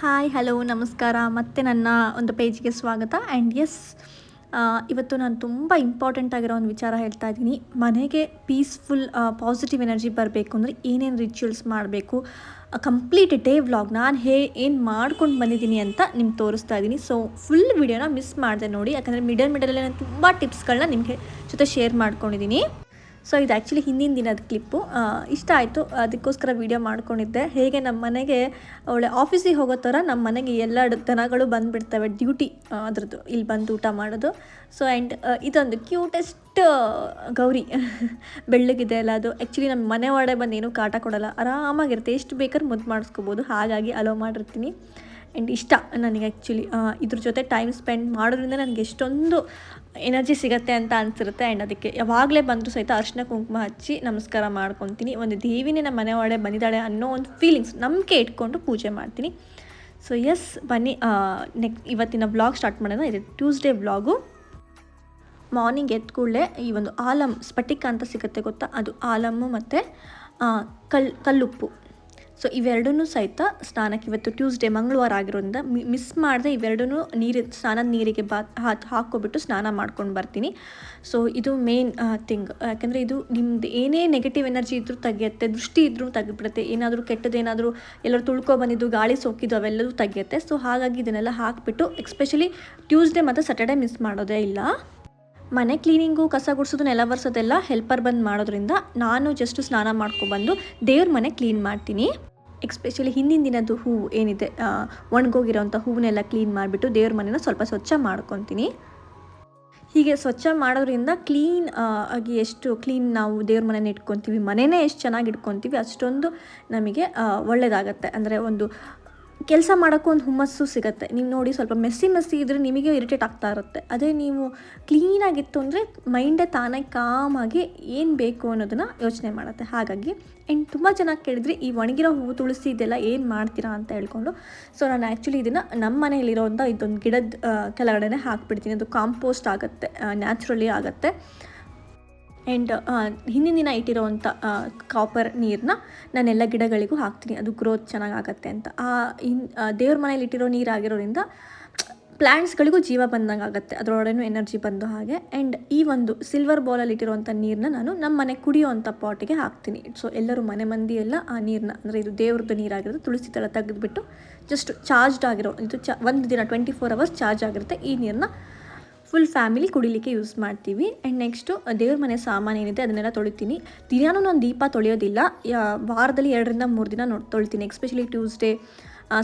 Hi hello ನಮಸ್ಕಾರ. ಮತ್ತೆ ನನ್ನ ಒಂದು ಪೇಜ್ಗೆ ಸ್ವಾಗತ. ಆ್ಯಂಡ್ ಎಸ್, ಇವತ್ತು ನಾನು ತುಂಬ ಇಂಪಾರ್ಟೆಂಟ್ ಆಗಿರೋ ಒಂದು ವಿಚಾರ ಹೇಳ್ತಾ ಇದ್ದೀನಿ. ಮನೆಗೆ ಪೀಸ್ಫುಲ್ ಪಾಸಿಟಿವ್ ಎನರ್ಜಿ ಬರಬೇಕು ಅಂದರೆ ಏನೇನು ರಿಚುವಲ್ಸ್ ಮಾಡಬೇಕು, ಕಂಪ್ಲೀಟ್ ಡೇ ವ್ಲಾಗ್ ನಾನು ಏನು ಮಾಡ್ಕೊಂಡು ಬಂದಿದ್ದೀನಿ ಅಂತ ನಿಮ್ಗೆ ತೋರಿಸ್ತಾ ಇದ್ದೀನಿ. ಸೊ ಫುಲ್ ವಿಡಿಯೋನ ಮಿಸ್ ಮಾಡಿದೆ ನೋಡಿ, ಯಾಕಂದರೆ ಮಿಡಲಲ್ಲಿ ನಾನು ತುಂಬ ಟಿಪ್ಸ್ಗಳನ್ನ ನಿಮಗೆ ಜೊತೆ ಶೇರ್ ಮಾಡ್ಕೊಂಡಿದ್ದೀನಿ. ಸೊ ಇದು ಆ್ಯಕ್ಚುಲಿ ಹಿಂದಿನ ದಿನದ ಕ್ಲಿಪ್ಪು. ಇಷ್ಟ ಆಯಿತು, ಅದಕ್ಕೋಸ್ಕರ ವೀಡಿಯೋ ಮಾಡ್ಕೊಂಡಿದ್ದೆ. ಹೇಗೆ ನಮ್ಮ ಮನೆಗೆ ಒಳ್ಳೆ ಆಫೀಸಿಗೆ ಹೋಗೋ ಥರ ನಮ್ಮ ಮನೆಗೆ ಎಲ್ಲ ದನಗಳು ಬಂದುಬಿಡ್ತವೆ ಡ್ಯೂಟಿ ಅದ್ರದ್ದು, ಇಲ್ಲಿ ಬಂದು ಊಟ ಮಾಡೋದು. ಸೊ ಆ್ಯಂಡ್ ಇದೊಂದು ಕ್ಯೂಟೆಸ್ಟ್ ಗೌರಿ ಬೆಳ್ಳಗಿದೆ ಅಲ್ಲ, ಅದು ಆ್ಯಕ್ಚುಲಿ ನಮ್ಮ ಮನೆ ಒಳಗಡೆ ಬಂದು ಏನೂ ಕಾಟ ಕೊಡೋಲ್ಲ, ಆರಾಮಾಗಿರುತ್ತೆ, ಎಷ್ಟು ಬೇಕಾದ್ರೂ ಮುದ್ದು ಮಾಡಿಸ್ಕೋಬೋದು, ಹಾಗಾಗಿ ಅಲೋ ಮಾಡಿರ್ತೀನಿ. ಆ್ಯಂಡ್ ಇಷ್ಟ ನನಗೆ ಆ್ಯಕ್ಚುಲಿ ಇದ್ರ ಜೊತೆ ಟೈಮ್ ಸ್ಪೆಂಡ್ ಮಾಡೋದ್ರಿಂದ ನನಗೆ ಎಷ್ಟೊಂದು ಎನರ್ಜಿ ಸಿಗುತ್ತೆ ಅಂತ ಅನಿಸಿರುತ್ತೆ. ಆ್ಯಂಡ್ ಅದಕ್ಕೆ ಯಾವಾಗಲೇ ಬಂದರೂ ಸಹಿತ ಅರಿಶಿನ ಕುಂಕುಮ ಹಚ್ಚಿ ನಮಸ್ಕಾರ ಮಾಡ್ಕೊತೀನಿ. ಒಂದು ದೇವಿನೇ ನಮ್ಮ ಮನೆ ಒಳಗಡೆ ಬಂದಿದ್ದಾಳೆ ಅನ್ನೋ ಒಂದು ಫೀಲಿಂಗ್ಸ್ ನಂಬಿಕೆ ಇಟ್ಕೊಂಡು ಪೂಜೆ ಮಾಡ್ತೀನಿ. ಸೊ ಎಸ್, ಬನ್ನಿ ಇವತ್ತಿನ ವ್ಲಾಗ್ ಸ್ಟಾರ್ಟ್ ಮಾಡೋಣ. ಇದು ಟ್ಯೂಸ್ಡೇ ವ್ಲಾಗು. ಮಾರ್ನಿಂಗ್ ಎದ್ದ ಕೂಡಲೇ ಈ ಒಂದು ಆಲಮ್ ಸ್ಫಟಿಕ ಅಂತ ಸಿಗುತ್ತೆ ಗೊತ್ತಾ, ಅದು ಆಲಮ್ಮು ಮತ್ತು ಕಲ್ಲುಪ್ಪು. ಸೊ ಇವೆರಡೂ ಸಹಿತ ಸ್ನಾನಕ್ಕೆ, ಇವತ್ತು ಟ್ಯೂಸ್ಡೇ ಮಂಗಳವಾರ ಆಗಿರೋದ್ರಿಂದ ಮಿಸ್ ಮಾಡದೆ ಇವೆರಡೂ ಸ್ನಾನದ ನೀರಿಗೆ ಹಾಕ್ಕೊಬಿಟ್ಟು ಸ್ನಾನ ಮಾಡ್ಕೊಂಡು ಬರ್ತೀನಿ. ಸೊ ಇದು ಮೇನ್ ಥಿಂಗ್, ಯಾಕೆಂದರೆ ಇದು ನಿಮ್ಮದು ಏನೇ ನೆಗೆಟಿವ್ ಎನರ್ಜಿ ಇದ್ದರೂ ತೆಗಿಯುತ್ತೆ, ದೃಷ್ಟಿ ಇದ್ದರೂ ತೆಗಿಬಿಡುತ್ತೆ, ಏನಾದರೂ ಕೆಟ್ಟದೇನಾದರೂ ಎಲ್ಲರೂ ತುಳ್ಕೊ ಬಂದಿದ್ದು, ಗಾಳಿ ಸೋಕಿದ್ದು ಅವೆಲ್ಲವೂ ತೆಗಿಯುತ್ತೆ. ಸೊ ಹಾಗಾಗಿ ಇದನ್ನೆಲ್ಲ ಹಾಕಿಬಿಟ್ಟು ಎಕ್ಸ್ಪೆಷಲಿ ಟ್ಯೂಸ್ಡೇ ಮತ್ತು ಸ್ಯಾಟರ್ಡೇ ಮಿಸ್ ಮಾಡೋದೇ ಇಲ್ಲ. ಮನೆ ಕ್ಲೀನಿಂಗು, ಕಸ ಗುಡಿಸೋದು, ನೆಲ ಒರೆಸೋದೆಲ್ಲ ಹೆಲ್ಪರ್ ಬಂದು ಮಾಡೋದ್ರಿಂದ ನಾನು ಜಸ್ಟ್ ಸ್ನಾನ ಮಾಡ್ಕೊಬಂದು ದೇವ್ರ ಮನೆ ಕ್ಲೀನ್ ಮಾಡ್ತೀನಿ. ಎಕ್ಸ್ಪೆಷಲಿ ಹಿಂದಿನ ದಿನದ್ದು ಹೂವು ಏನಿದೆ, ಒಣಗೋಗಿರೋಂಥ ಹೂವನ್ನೆಲ್ಲ ಕ್ಲೀನ್ ಮಾಡಿಬಿಟ್ಟು ದೇವ್ರ ಮನೆನ ಸ್ವಲ್ಪ ಸ್ವಚ್ಛ ಮಾಡ್ಕೊತೀನಿ. ಹೀಗೆ ಸ್ವಚ್ಛ ಮಾಡೋದ್ರಿಂದ ಕ್ಲೀನ್ ಆಗಿ, ಎಷ್ಟು ಕ್ಲೀನ್ ನಾವು ದೇವ್ರ ಮನೆನ ಇಟ್ಕೊತೀವಿ, ಮನೆಯೇ ಎಷ್ಟು ಚೆನ್ನಾಗಿ ಇಟ್ಕೊತೀವಿ ಅಷ್ಟೊಂದು ನಮಗೆ ಒಳ್ಳೆಯದಾಗತ್ತೆ. ಅಂದರೆ ಒಂದು ಕೆಲಸ ಮಾಡೋಕ್ಕೂ ಒಂದು ಹುಮ್ಮಸ್ಸು ಸಿಗುತ್ತೆ. ನೀವು ನೋಡಿ, ಸ್ವಲ್ಪ ಮೆಸ್ಸಿ ಇದ್ದರೆ ನಿಮಗೆ ಇರಿಟೇಟ್ ಆಗ್ತಾ ಇರುತ್ತೆ. ಅದೇ ನೀವು ಕ್ಲೀನಾಗಿತ್ತು ಅಂದರೆ ಮೈಂಡೇ ತಾನೇ ಕಾಮಾಗಿ ಏನು ಬೇಕು ಅನ್ನೋದನ್ನು ಯೋಚನೆ ಮಾಡುತ್ತೆ. ಹಾಗಾಗಿ ಆ್ಯಂಡ್ ತುಂಬ ಚೆನ್ನಾಗಿ ಕೇಳಿದ್ರಿ, ಈ ಒಣಗಿರೋ ಹೂವು, ತುಳಸಿ ಇದೆಲ್ಲ ಏನು ಮಾಡ್ತೀರಾ ಅಂತ ಹೇಳ್ಕೊಂಡು. ಸೊ ನಾನು ಆ್ಯಕ್ಚುಲಿ ಇದನ್ನು ನಮ್ಮ ಮನೆಯಲ್ಲಿರೋವಂಥ ಇದೊಂದು ಗಿಡದ ಕೆಳಗಡೆ ಹಾಕ್ಬಿಡ್ತೀನಿ. ಅದು ಕಾಂಪೋಸ್ಟ್ ಆಗುತ್ತೆ, ನ್ಯಾಚುರಲಿ ಆಗುತ್ತೆ. ಆ್ಯಂಡ್ ಹಿಂದಿನ ದಿನ ಇಟ್ಟಿರೋವಂಥ ಕಾಪರ್ ನೀರನ್ನ ನಾನೆಲ್ಲ ಗಿಡಗಳಿಗೂ ಹಾಕ್ತೀನಿ, ಅದು ಗ್ರೋತ್ ಚೆನ್ನಾಗಾಗತ್ತೆ ಅಂತ. ದೇವ್ರ ಮನೇಲಿ ಇಟ್ಟಿರೋ ನೀರಾಗಿರೋದ್ರಿಂದ ಪ್ಲ್ಯಾಂಟ್ಸ್ಗಳಿಗೂ ಜೀವ ಬಂದಂಗೆ ಆಗುತ್ತೆ, ಅದರೊಳಗೇನು ಎನರ್ಜಿ ಬಂದು ಹಾಗೆ. ಆ್ಯಂಡ್ ಈ ಒಂದು ಸಿಲ್ವರ್ ಬೌಲಲ್ಲಿ ಇಟ್ಟಿರೋವಂಥ ನೀರನ್ನ ನಾನು ನಮ್ಮ ಮನೆ ಕುಡಿಯೋವಂಥ ಪಾಟಿಗೆ ಹಾಕ್ತೀನಿ. ಸೊ ಎಲ್ಲರೂ ಮನೆ ಮಂದಿ ಎಲ್ಲ ಆ ನೀರನ್ನ, ಅಂದರೆ ಇದು ದೇವ್ರದ್ದು ನೀರಾಗಿರೋದು, ತುಳಸಿ ತಳ ತೆಗೆದುಬಿಟ್ಟು ಜಸ್ಟ್ ಚಾರ್ಜ್ಡ್ ಆಗಿರೋ ಇದು ಒಂದು ದಿನ 24 hours ಚಾರ್ಜ್ ಆಗಿರುತ್ತೆ. ಈ ನೀರನ್ನ ಫುಲ್ ಫ್ಯಾಮಿಲಿ ಕುಡಿಲಿಕ್ಕೆ ಯೂಸ್ ಮಾಡ್ತೀವಿ. ಆ್ಯಂಡ್ ನೆಕ್ಸ್ಟು ದೇವ್ರ ಮನೆ ಸಾಮಾನು ಏನಿದೆ ಅದನ್ನೆಲ್ಲ ತೊಳಿತೀನಿ. ದಿನಾನೂ ನಾನು ದೀಪ ತೊಳೆಯೋದಿಲ್ಲ, ವಾರದಲ್ಲಿ 2 ರಿಂದ 3 ದಿನ ತೊಳಿತೀನಿ. ಎಕ್ಸ್ಪೆಷಲಿ ಟ್ಯೂಸ್ಡೇ,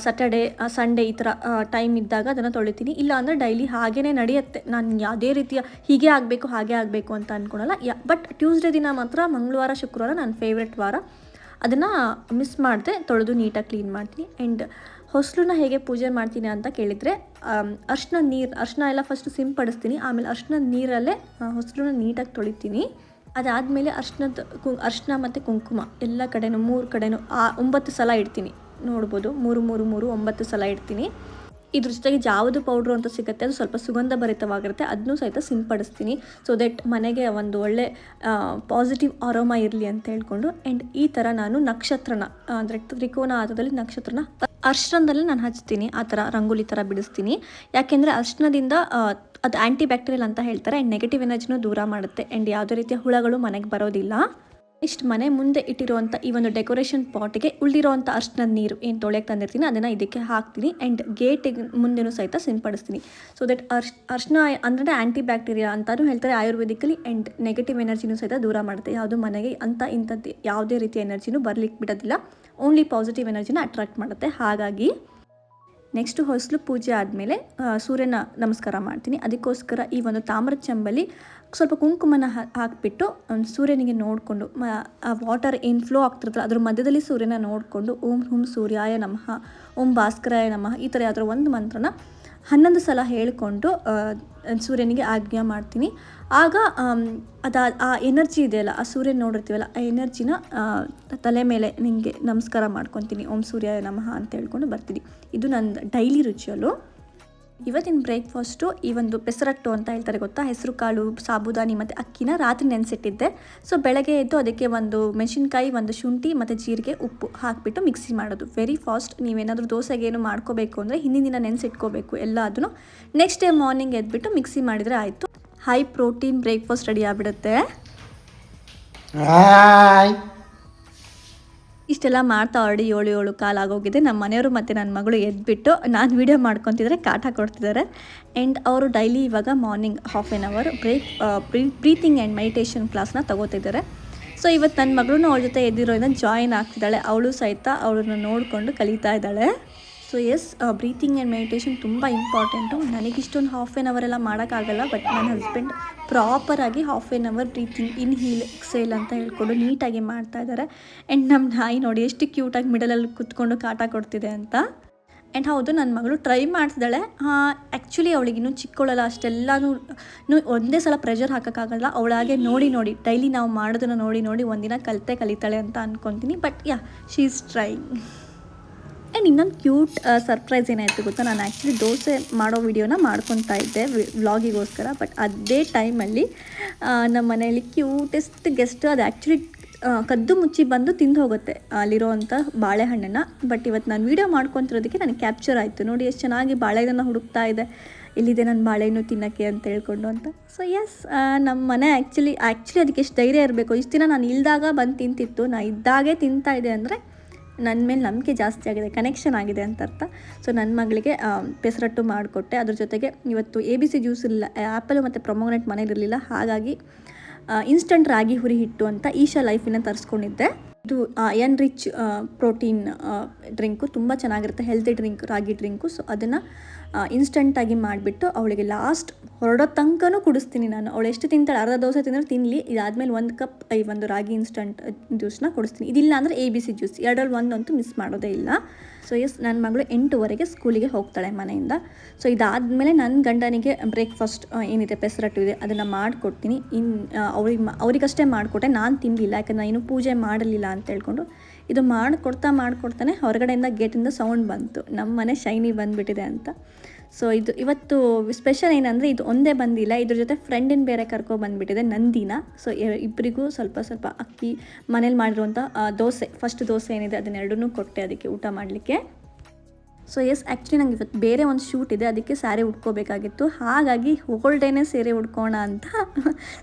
ಸ್ಯಾಟರ್ಡೇ, ಸಂಡೇ ಈ ಥರ ಟೈಮ್ ಇದ್ದಾಗ ಅದನ್ನು ತೊಳಿತೀನಿ. ಇಲ್ಲ ಅಂದರೆ ಡೈಲಿ ಹಾಗೇ ನಡೆಯುತ್ತೆ. ನಾನು ಯಾವುದೇ ರೀತಿಯ ಹೀಗೆ ಆಗಬೇಕು ಹಾಗೆ ಆಗಬೇಕು ಅಂತ ಅಂದ್ಕೊಳಲ್ಲ. ಬಟ್ ಟ್ಯೂಸ್ಡೇ ದಿನ ಮಾತ್ರ, ಮಂಗಳವಾರ ಶುಕ್ರವಾರ ನನ್ನ ಫೇವ್ರೆಟ್ ವಾರ, ಅದನ್ನು ಮಿಸ್ ಮಾಡದೆ ತೊಳೆದು ನೀಟಾಗಿ ಕ್ಲೀನ್ ಮಾಡ್ತೀನಿ. ಆ್ಯಂಡ್ ಹೊಸಲನ್ನ ಹೇಗೆ ಪೂಜೆ ಮಾಡ್ತೀನಿ ಅಂತ ಕೇಳಿದರೆ, ಅರಿಶಿನ ಎಲ್ಲ ಫಸ್ಟು ಸಿಂಪಡಿಸ್ತೀನಿ, ಆಮೇಲೆ ಅರಿಶಿನದ ನೀರಲ್ಲೇ ಹೊಸಲನ್ನ ನೀಟಾಗಿ ತೊಳಿತೀನಿ. ಅದಾದಮೇಲೆ ಅರಿಶಿನ ಮತ್ತು ಕುಂಕುಮ ಎಲ್ಲ ಕಡೆನೂ 3 ಕಡೆನೂ 9 ಸಲ ಇಡ್ತೀನಿ. ನೋಡ್ಬೋದು, 3 3 3 9 ಸಲ ಇಡ್ತೀನಿ. ಇದ್ರ ಜೊತೆಗೆ ಜಾವುದು ಪೌಡ್ರು ಅಂತ ಸಿಗುತ್ತೆ, ಅದು ಸ್ವಲ್ಪ ಸುಗಂಧ ಭರಿತವಾಗಿರುತ್ತೆ, ಅದನ್ನೂ ಸಹಿತ ಸಿಂಪಡಿಸ್ತೀನಿ. ಸೊ ದಟ್ ಮನೆಗೆ ಒಂದು ಒಳ್ಳೆ ಪಾಸಿಟಿವ್ ಅರೋಮಾ ಇರಲಿ ಅಂತ ಹೇಳ್ಕೊಂಡು. ಆ್ಯಂಡ್ ಈ ಥರ ನಾನು ನಕ್ಷತ್ರನ, ಅಂದರೆ ತ್ರಿಕೋನ ಆತದಲ್ಲಿ ನಕ್ಷತ್ರನ ಅರಿಶಿನದಲ್ಲೇ ನಾನು ಹಚ್ತೀನಿ, ಆ ಥರ ರಂಗೋಲಿ ಥರ ಬಿಡಿಸ್ತೀನಿ. ಯಾಕೆಂದರೆ ಅರಿಶಿನದಿಂದ ಅದು ಆ್ಯಂಟಿ ಬ್ಯಾಕ್ಟೀರಿಯಲ್ ಅಂತ ಹೇಳ್ತಾರೆ. ಆ್ಯಂಡ್ ನೆಗೆಟಿವ್ ಎನರ್ಜಿನೂ ದೂರ ಮಾಡುತ್ತೆ. ಆ್ಯಂಡ್ ಯಾವುದೇ ರೀತಿಯ ಹುಳಗಳು ಮನೆಗೆ ಬರೋದಿಲ್ಲ. ಇಷ್ಟು ಮನೆ ಮುಂದೆ ಇಟ್ಟಿರುವಂಥ ಈ ಒಂದು ಡೆಕೋರೇಷನ್ ಪಾಟ್ಗೆ ಉಳಿದಿರೋವಂಥ ಅರಿಶಿನದ ನೀರು ಏನು ತೊಳೆಯಕ್ಕೆ ತಂದಿರ್ತೀನಿ ಅದನ್ನು ಇದಕ್ಕೆ ಹಾಕ್ತೀನಿ. ಆ್ಯಂಡ್ ಗೇಟಿಗೆ ಮುಂದೆನೂ ಸಹಿತ ಸಿಂಪಡಿಸ್ತೀನಿ. ಸೊ ದಟ್ ಅರಿಶಿನ ಅಂದರೆ ಆ್ಯಂಟಿ ಬ್ಯಾಕ್ಟೀರಿಯಾ ಅಂತಲೂ ಹೇಳ್ತಾರೆ ಆಯುರ್ವೇದಿಕಲಿ. ಆ್ಯಂಡ್ ನೆಗೆಟಿವ್ ಎನರ್ಜಿನೂ ಸಹಿತ ದೂರ ಮಾಡುತ್ತೆ. ಯಾವುದು ಮನೆಗೆ ಇಂಥದ್ದು ಯಾವುದೇ ರೀತಿಯ ಎನರ್ಜಿನೂ ಬರಲಿಕ್ಕೆ ಬಿಡೋದಿಲ್ಲ, ಓನ್ಲಿ ಪಾಸಿಟಿವ್ ಎನರ್ಜಿನ ಅಟ್ರಾಕ್ಟ್ ಮಾಡುತ್ತೆ. ಹಾಗಾಗಿ ನೆಕ್ಸ್ಟು ಹೊಸಲು ಪೂಜೆ ಆದಮೇಲೆ ಸೂರ್ಯನ ನಮಸ್ಕಾರ ಮಾಡ್ತೀನಿ. ಅದಕ್ಕೋಸ್ಕರ ಈ ಒಂದು ತಾಮ್ರದ ಚೆಂಬಲ್ಲಿ ಸ್ವಲ್ಪ ಕುಂಕುಮನ ಹಾಕಿಬಿಟ್ಟು ಸೂರ್ಯನಿಗೆ ನೋಡಿಕೊಂಡು, ಆ ವಾಟರ್ ಏನು ಫ್ಲೋ ಆಗ್ತಿರ್ತಲ್ಲ ಅದ್ರ ಮಧ್ಯದಲ್ಲಿ ಸೂರ್ಯನ ನೋಡಿಕೊಂಡು ಓಂ ಹುಂ ಸೂರ್ಯಾಯ ನಮಃ, ಓಂ ಭಾಸ್ಕರಾಯ ನಮಃ, ಈ ಥರ ಯಾವುದೋ ಒಂದು ಮಂತ್ರನ 11 ಸಲ ಹೇಳಿಕೊಂಡು ಸೂರ್ಯನಿಗೆ ಆಜ್ಞೆ ಮಾಡ್ತೀನಿ. ಆಗ ಆ ಎನರ್ಜಿ ಇದೆಯಲ್ಲ, ಆ ಸೂರ್ಯನ ನೋಡಿರ್ತೀವಲ್ಲ, ಆ ಎನರ್ಜಿನ ತಲೆ ಮೇಲೆ ನಿಮಗೆ ನಮಸ್ಕಾರ ಮಾಡ್ಕೊತೀನಿ, ಓಂ ಸೂರ್ಯಾಯ ನಮಃ ಅಂತ ಹೇಳ್ಕೊಂಡು ಬರ್ತೀನಿ. ಇದು ನನ್ನ ಡೈಲಿ ರಿಚುವಲು. ಇವತ್ತಿನ ಬ್ರೇಕ್ಫಾಸ್ಟು ಈ ಒಂದು ಪೆಸರಟ್ಟು ಅಂತ ಹೇಳ್ತಾರೆ ಗೊತ್ತಾ, ಹೆಸರು ಕಾಳು, ಸಾಬುದಾನಿ ಮತ್ತು ಅಕ್ಕಿನ ರಾತ್ರಿ ನೆನೆಸಿಟ್ಟಿದ್ದೆ. ಸೊ ಬೆಳಗ್ಗೆ ಎದ್ದು ಅದಕ್ಕೆ ಒಂದು ಮೆಣಸಿನ್ಕಾಯಿ, ಒಂದು ಶುಂಠಿ ಮತ್ತು ಜೀರಿಗೆ, ಉಪ್ಪು ಹಾಕಿಬಿಟ್ಟು ಮಿಕ್ಸಿ ಮಾಡೋದು. Very fast. ನೀವೇನಾದರೂ ದೋಸೆಗೆ ಏನು ಮಾಡ್ಕೋಬೇಕು ಅಂದರೆ ಹಿಂದಿನ ದಿನ ನೆನೆಸಿಟ್ಕೋಬೇಕು ಎಲ್ಲ. ಅದನ್ನು ನೆಕ್ಸ್ಟ್ ಡೇ ಮಾರ್ನಿಂಗ್ ಎದ್ಬಿಟ್ಟು ಮಿಕ್ಸಿ ಮಾಡಿದರೆ ಆಯಿತು. ಹೈ ಪ್ರೋಟೀನ್ ಬ್ರೇಕ್ಫಾಸ್ಟ್ ರೆಡಿ ಆಗಿಬಿಡುತ್ತೆ. ಇಷ್ಟೆಲ್ಲ ಮಾಡ್ತಾ ಆಲ್ರೆಡಿ 7 ಕಾಲು ಆಗೋಗಿದೆ. ನಮ್ಮ ಮನೆಯವರು ಮತ್ತು ನನ್ನ ಮಗಳು ಎದ್ಬಿಟ್ಟು ನಾನು ವೀಡಿಯೋ ಮಾಡ್ಕೊತಿದ್ರೆ ಕಾಟ ಕೊಡ್ತಿದ್ದಾರೆ. ಆ್ಯಂಡ್ ಅವರು ಡೈಲಿ ಇವಾಗ morning half an hour breathing and meditation ಕ್ಲಾಸ್ನ ತಗೋತಿದ್ದಾರೆ. ಸೊ ಇವತ್ತು ನನ್ನ ಮಗಳು ಅವಳ ಜೊತೆ ಎದ್ದಿರೋದ್ರಿಂದ ಜಾಯಿನ್ ಆಗ್ತಿದ್ದಾಳೆ. ಅವಳು ಸಹಿತ ಅವಳನ್ನ ನೋಡಿಕೊಂಡು ಕಲಿತಾ ಇದ್ದಾಳೆ. So yes, breathing and meditation ತುಂಬ ಇಂಪಾರ್ಟೆಂಟು. ನನಗಿಷ್ಟೊಂದು ಹಾಫ್ ಆನ್ ಅವರ್ ಎಲ್ಲ ಮಾಡೋಕ್ಕಾಗಲ್ಲ, ಬಟ್ ನನ್ನ ಹಸ್ಬೆಂಡ್ ಪ್ರಾಪರಾಗಿ half an hour breathing inhale exhale ಅಂತ ಹೇಳ್ಕೊಂಡು ನೀಟಾಗಿ ಮಾಡ್ತಾ ಇದ್ದಾರೆ. ಆ್ಯಂಡ್ ನಮ್ಮ ನಾಯಿ ನೋಡಿ ಎಷ್ಟು ಕ್ಯೂಟಾಗಿ ಮಿಡಲಲ್ಲಿ ಕುತ್ಕೊಂಡು ಕಾಟ ಕೊಡ್ತಿದೆ ಅಂತ. ಆ್ಯಂಡ್ ಹೌದು, ನನ್ನ ಮಗಳು ಟ್ರೈ ಮಾಡ್ತಿದ್ದಾಳೆ. ಆ್ಯಕ್ಚುಲಿ ಅವಳಿಗಿನ್ನೂ ಚಿಕ್ಕವಳಲ್ಲ, ಅಷ್ಟೆಲ್ಲನೂ ಒಂದೇ ಸಲ ಪ್ರೆಷರ್ ಹಾಕೋಕ್ಕಾಗಲ್ಲ. ಅವಳಾಗೆ ನೋಡಿ ಡೈಲಿ ನಾವು ಮಾಡೋದನ್ನು ನೋಡಿ ಒಂದಿನ ಕಲಿತಾಳೆ ಅಂತ ಅಂದ್ಕೊತೀನಿ. But yeah, she is trying. And ಇನ್ನೊಂದು ಕ್ಯೂಟ್ ಸರ್ಪ್ರೈಸ್ ಏನಾಯಿತು ಗೊತ್ತಾ, ನಾನು ಆ್ಯಕ್ಚುಲಿ ದೋಸೆ ಮಾಡೋ ವಿಡಿಯೋನ ಮಾಡ್ಕೊತಾ ಇದ್ದೆ ವ್ಲಾಗಿಗೋಸ್ಕರ. ಬಟ್ ಅದೇ ಟೈಮಲ್ಲಿ ನಮ್ಮ ಮನೆಯಲ್ಲಿ ಕ್ಯೂಟೆಸ್ಟ್ ಗೆಸ್ಟ್ ಅದು ಆ್ಯಕ್ಚುಲಿ ಕದ್ದು ಮುಚ್ಚಿ ಬಂದು ತಿಂದು ಹೋಗುತ್ತೆ ಅಲ್ಲಿರೋ ಅಂಥ ಬಾಳೆಹಣ್ಣನ್ನು. ಬಟ್ ಇವತ್ತು ನಾನು ವೀಡಿಯೋ ಮಾಡ್ಕೊತಿರೋದಕ್ಕೆ ನನಗೆ ಕ್ಯಾಪ್ಚರ್ ಆಯಿತು. ನೋಡಿ ಎಷ್ಟು ಚೆನ್ನಾಗಿ ಬಾಳೆಹಣ್ಣನ್ನು ಹುಡುಕ್ತಾ ಇದೆ, ಎಲ್ಲಿದೆ ನನ್ನ ಬಾಳೆಹಣ್ಣು ತಿನ್ನೋಕ್ಕೆ ಅಂತ ಹೇಳ್ಕೊಂಡು ಅಂತ. ಸೊ ಎಸ್, ನಮ್ಮ ಮನೆ ಆ್ಯಕ್ಚುಲಿ ಅದಕ್ಕೆ ಎಷ್ಟು ಧೈರ್ಯ ಇರಬೇಕು. ಇಷ್ಟು ದಿನ ನಾನು ಇಲ್ದಾಗ ಬಂದು ತಿಂತಿತ್ತು, ನಾನು ಇದ್ದಾಗೆ ತಿಂತಾ ಇದೆ ಅಂದರೆ ನನ್ನ ಮೇಲೆ ನಂಬಿಕೆ ಜಾಸ್ತಿ ಆಗಿದೆ, ಕನೆಕ್ಷನ್ ಆಗಿದೆ ಅಂತ ಅರ್ಥ. ಸೊ ನನ್ನ ಮಗಳಿಗೆ ಪೆಸರಟ್ಟು ಮಾಡಿಕೊಟ್ಟೆ. ಅದ್ರ ಜೊತೆಗೆ ಇವತ್ತು ABC ಜ್ಯೂಸ್ ಇಲ್ಲ, ಆ್ಯಪಲ್ ಮತ್ತು ಪ್ರೊಮೊಗ್ರೆನೇಟ್ ಮನೇಲಿರಲಿಲ್ಲ. ಹಾಗಾಗಿ ಇನ್ಸ್ಟಂಟ್ ರಾಗಿ ಹುರಿ ಹಿಟ್ಟು ಅಂತ ಈಶಾ ಲೈಫಿನ ತರಿಸ್ಕೊಂಡಿದ್ದೆ. ಇದು ಅಯನ್ ರಿಚ್ ಪ್ರೋಟೀನ್ ಡ್ರಿಂಕು, ತುಂಬ ಚೆನ್ನಾಗಿರುತ್ತೆ, ಹೆಲ್ತಿ ಡ್ರಿಂಕ್, ರಾಗಿ ಡ್ರಿಂಕು. ಸೊ ಅದನ್ನು ಇನ್ಸ್ಟಂಟಾಗಿ ಮಾಡಿಬಿಟ್ಟು ಅವಳಿಗೆ ಲಾಸ್ಟ್ ಹೊರಡೋ ತನಕನೂ ಕುಡಿಸ್ತೀನಿ ನಾನು. ಅವಳು ಎಷ್ಟು ತಿಂತಾಳೆ, ಅರ್ಧ ದೋಸೆ ತಿಂದರೆ ತಿನ್ನಲಿ, ಇದಾದಮೇಲೆ 1 ಕಪ್ ಈ ಒಂದು ರಾಗಿ ಇನ್ಸ್ಟಂಟ್ ಜ್ಯೂಸನ್ನ ಕೊಡಿಸ್ತೀನಿ. ಇದಿಲ್ಲ ಅಂದರೆ ABC ಜ್ಯೂಸ್, ಎರಡರಲ್ಲಿ ಒಂದಂತೂ ಮಿಸ್ ಮಾಡೋದೇ ಇಲ್ಲ. ಸೊ ಎಸ್, ನನ್ನ ಮಗಳು 8:00 ಸ್ಕೂಲಿಗೆ ಹೋಗ್ತಾಳೆ ಮನೆಯಿಂದ. ಸೊ ಇದಾದಮೇಲೆ ನನ್ನ ಗಂಡನಿಗೆ ಬ್ರೇಕ್ಫಾಸ್ಟ್ ಏನಿದೆ ಪೆಸರಟ್ಟು ಇದೆ ಅದನ್ನು ಮಾಡಿಕೊಡ್ತೀನಿ. ಅವರಿಗಷ್ಟೇ ಮಾಡಿಕೊಟ್ಟೆ, ನಾನು ತಿನ್ನಲಿಲ್ಲ, ಯಾಕಂದರೆ ನಾನು ಇನ್ನೂ ಪೂಜೆ ಮಾಡಲಿಲ್ಲ ಅಂತ ಹೇಳ್ಕೊಂಡು. ಇದು ಮಾಡ್ಕೊಡ್ತಾನೆ ಹೊರಗಡೆಯಿಂದ ಗೇಟಿಂದ ಸೌಂಡ್ ಬಂತು, ನಮ್ಮ ಮನೆ ಶೈನಿ ಬಂದುಬಿಟ್ಟಿದೆ ಅಂತ. ಸೊ ಇದು ಇವತ್ತು ಸ್ಪೆಷಲ್ ಏನಂದರೆ ಇದು ಒಂದೇ ಬಂದಿಲ್ಲ, ಇದ್ರ ಜೊತೆ ಫ್ರೆಂಡಿನ ಬೇರೆ ಬಂದುಬಿಟ್ಟಿದೆ, ನಂದಿನ. ಸೊ ಇಬ್ಬರಿಗೂ ಸ್ವಲ್ಪ ಅಕ್ಕಿ ಮನೇಲಿ ಮಾಡಿರುವಂಥ ದೋಸೆ, ಫಸ್ಟ್ ದೋಸೆ ಏನಿದೆ ಅದನ್ನೆರಡನ್ನೂ ಕೊಟ್ಟೆ ಅದಕ್ಕೆ ಊಟ ಮಾಡಲಿಕ್ಕೆ. ಸೊ ಎಸ್, ಆ್ಯಕ್ಚುಲಿ ನಂಗೆ ಇವತ್ತು ಬೇರೆ ಒಂದು ಶೂಟ್ ಇದೆ, ಅದಕ್ಕೆ ಸ್ಯಾರಿ ಉಟ್ಕೋಬೇಕಾಗಿತ್ತು. ಹಾಗಾಗಿ ಹೋಲ್ಡೇನೇ ಸೀರೆ ಉಟ್ಕೋಣ ಅಂತ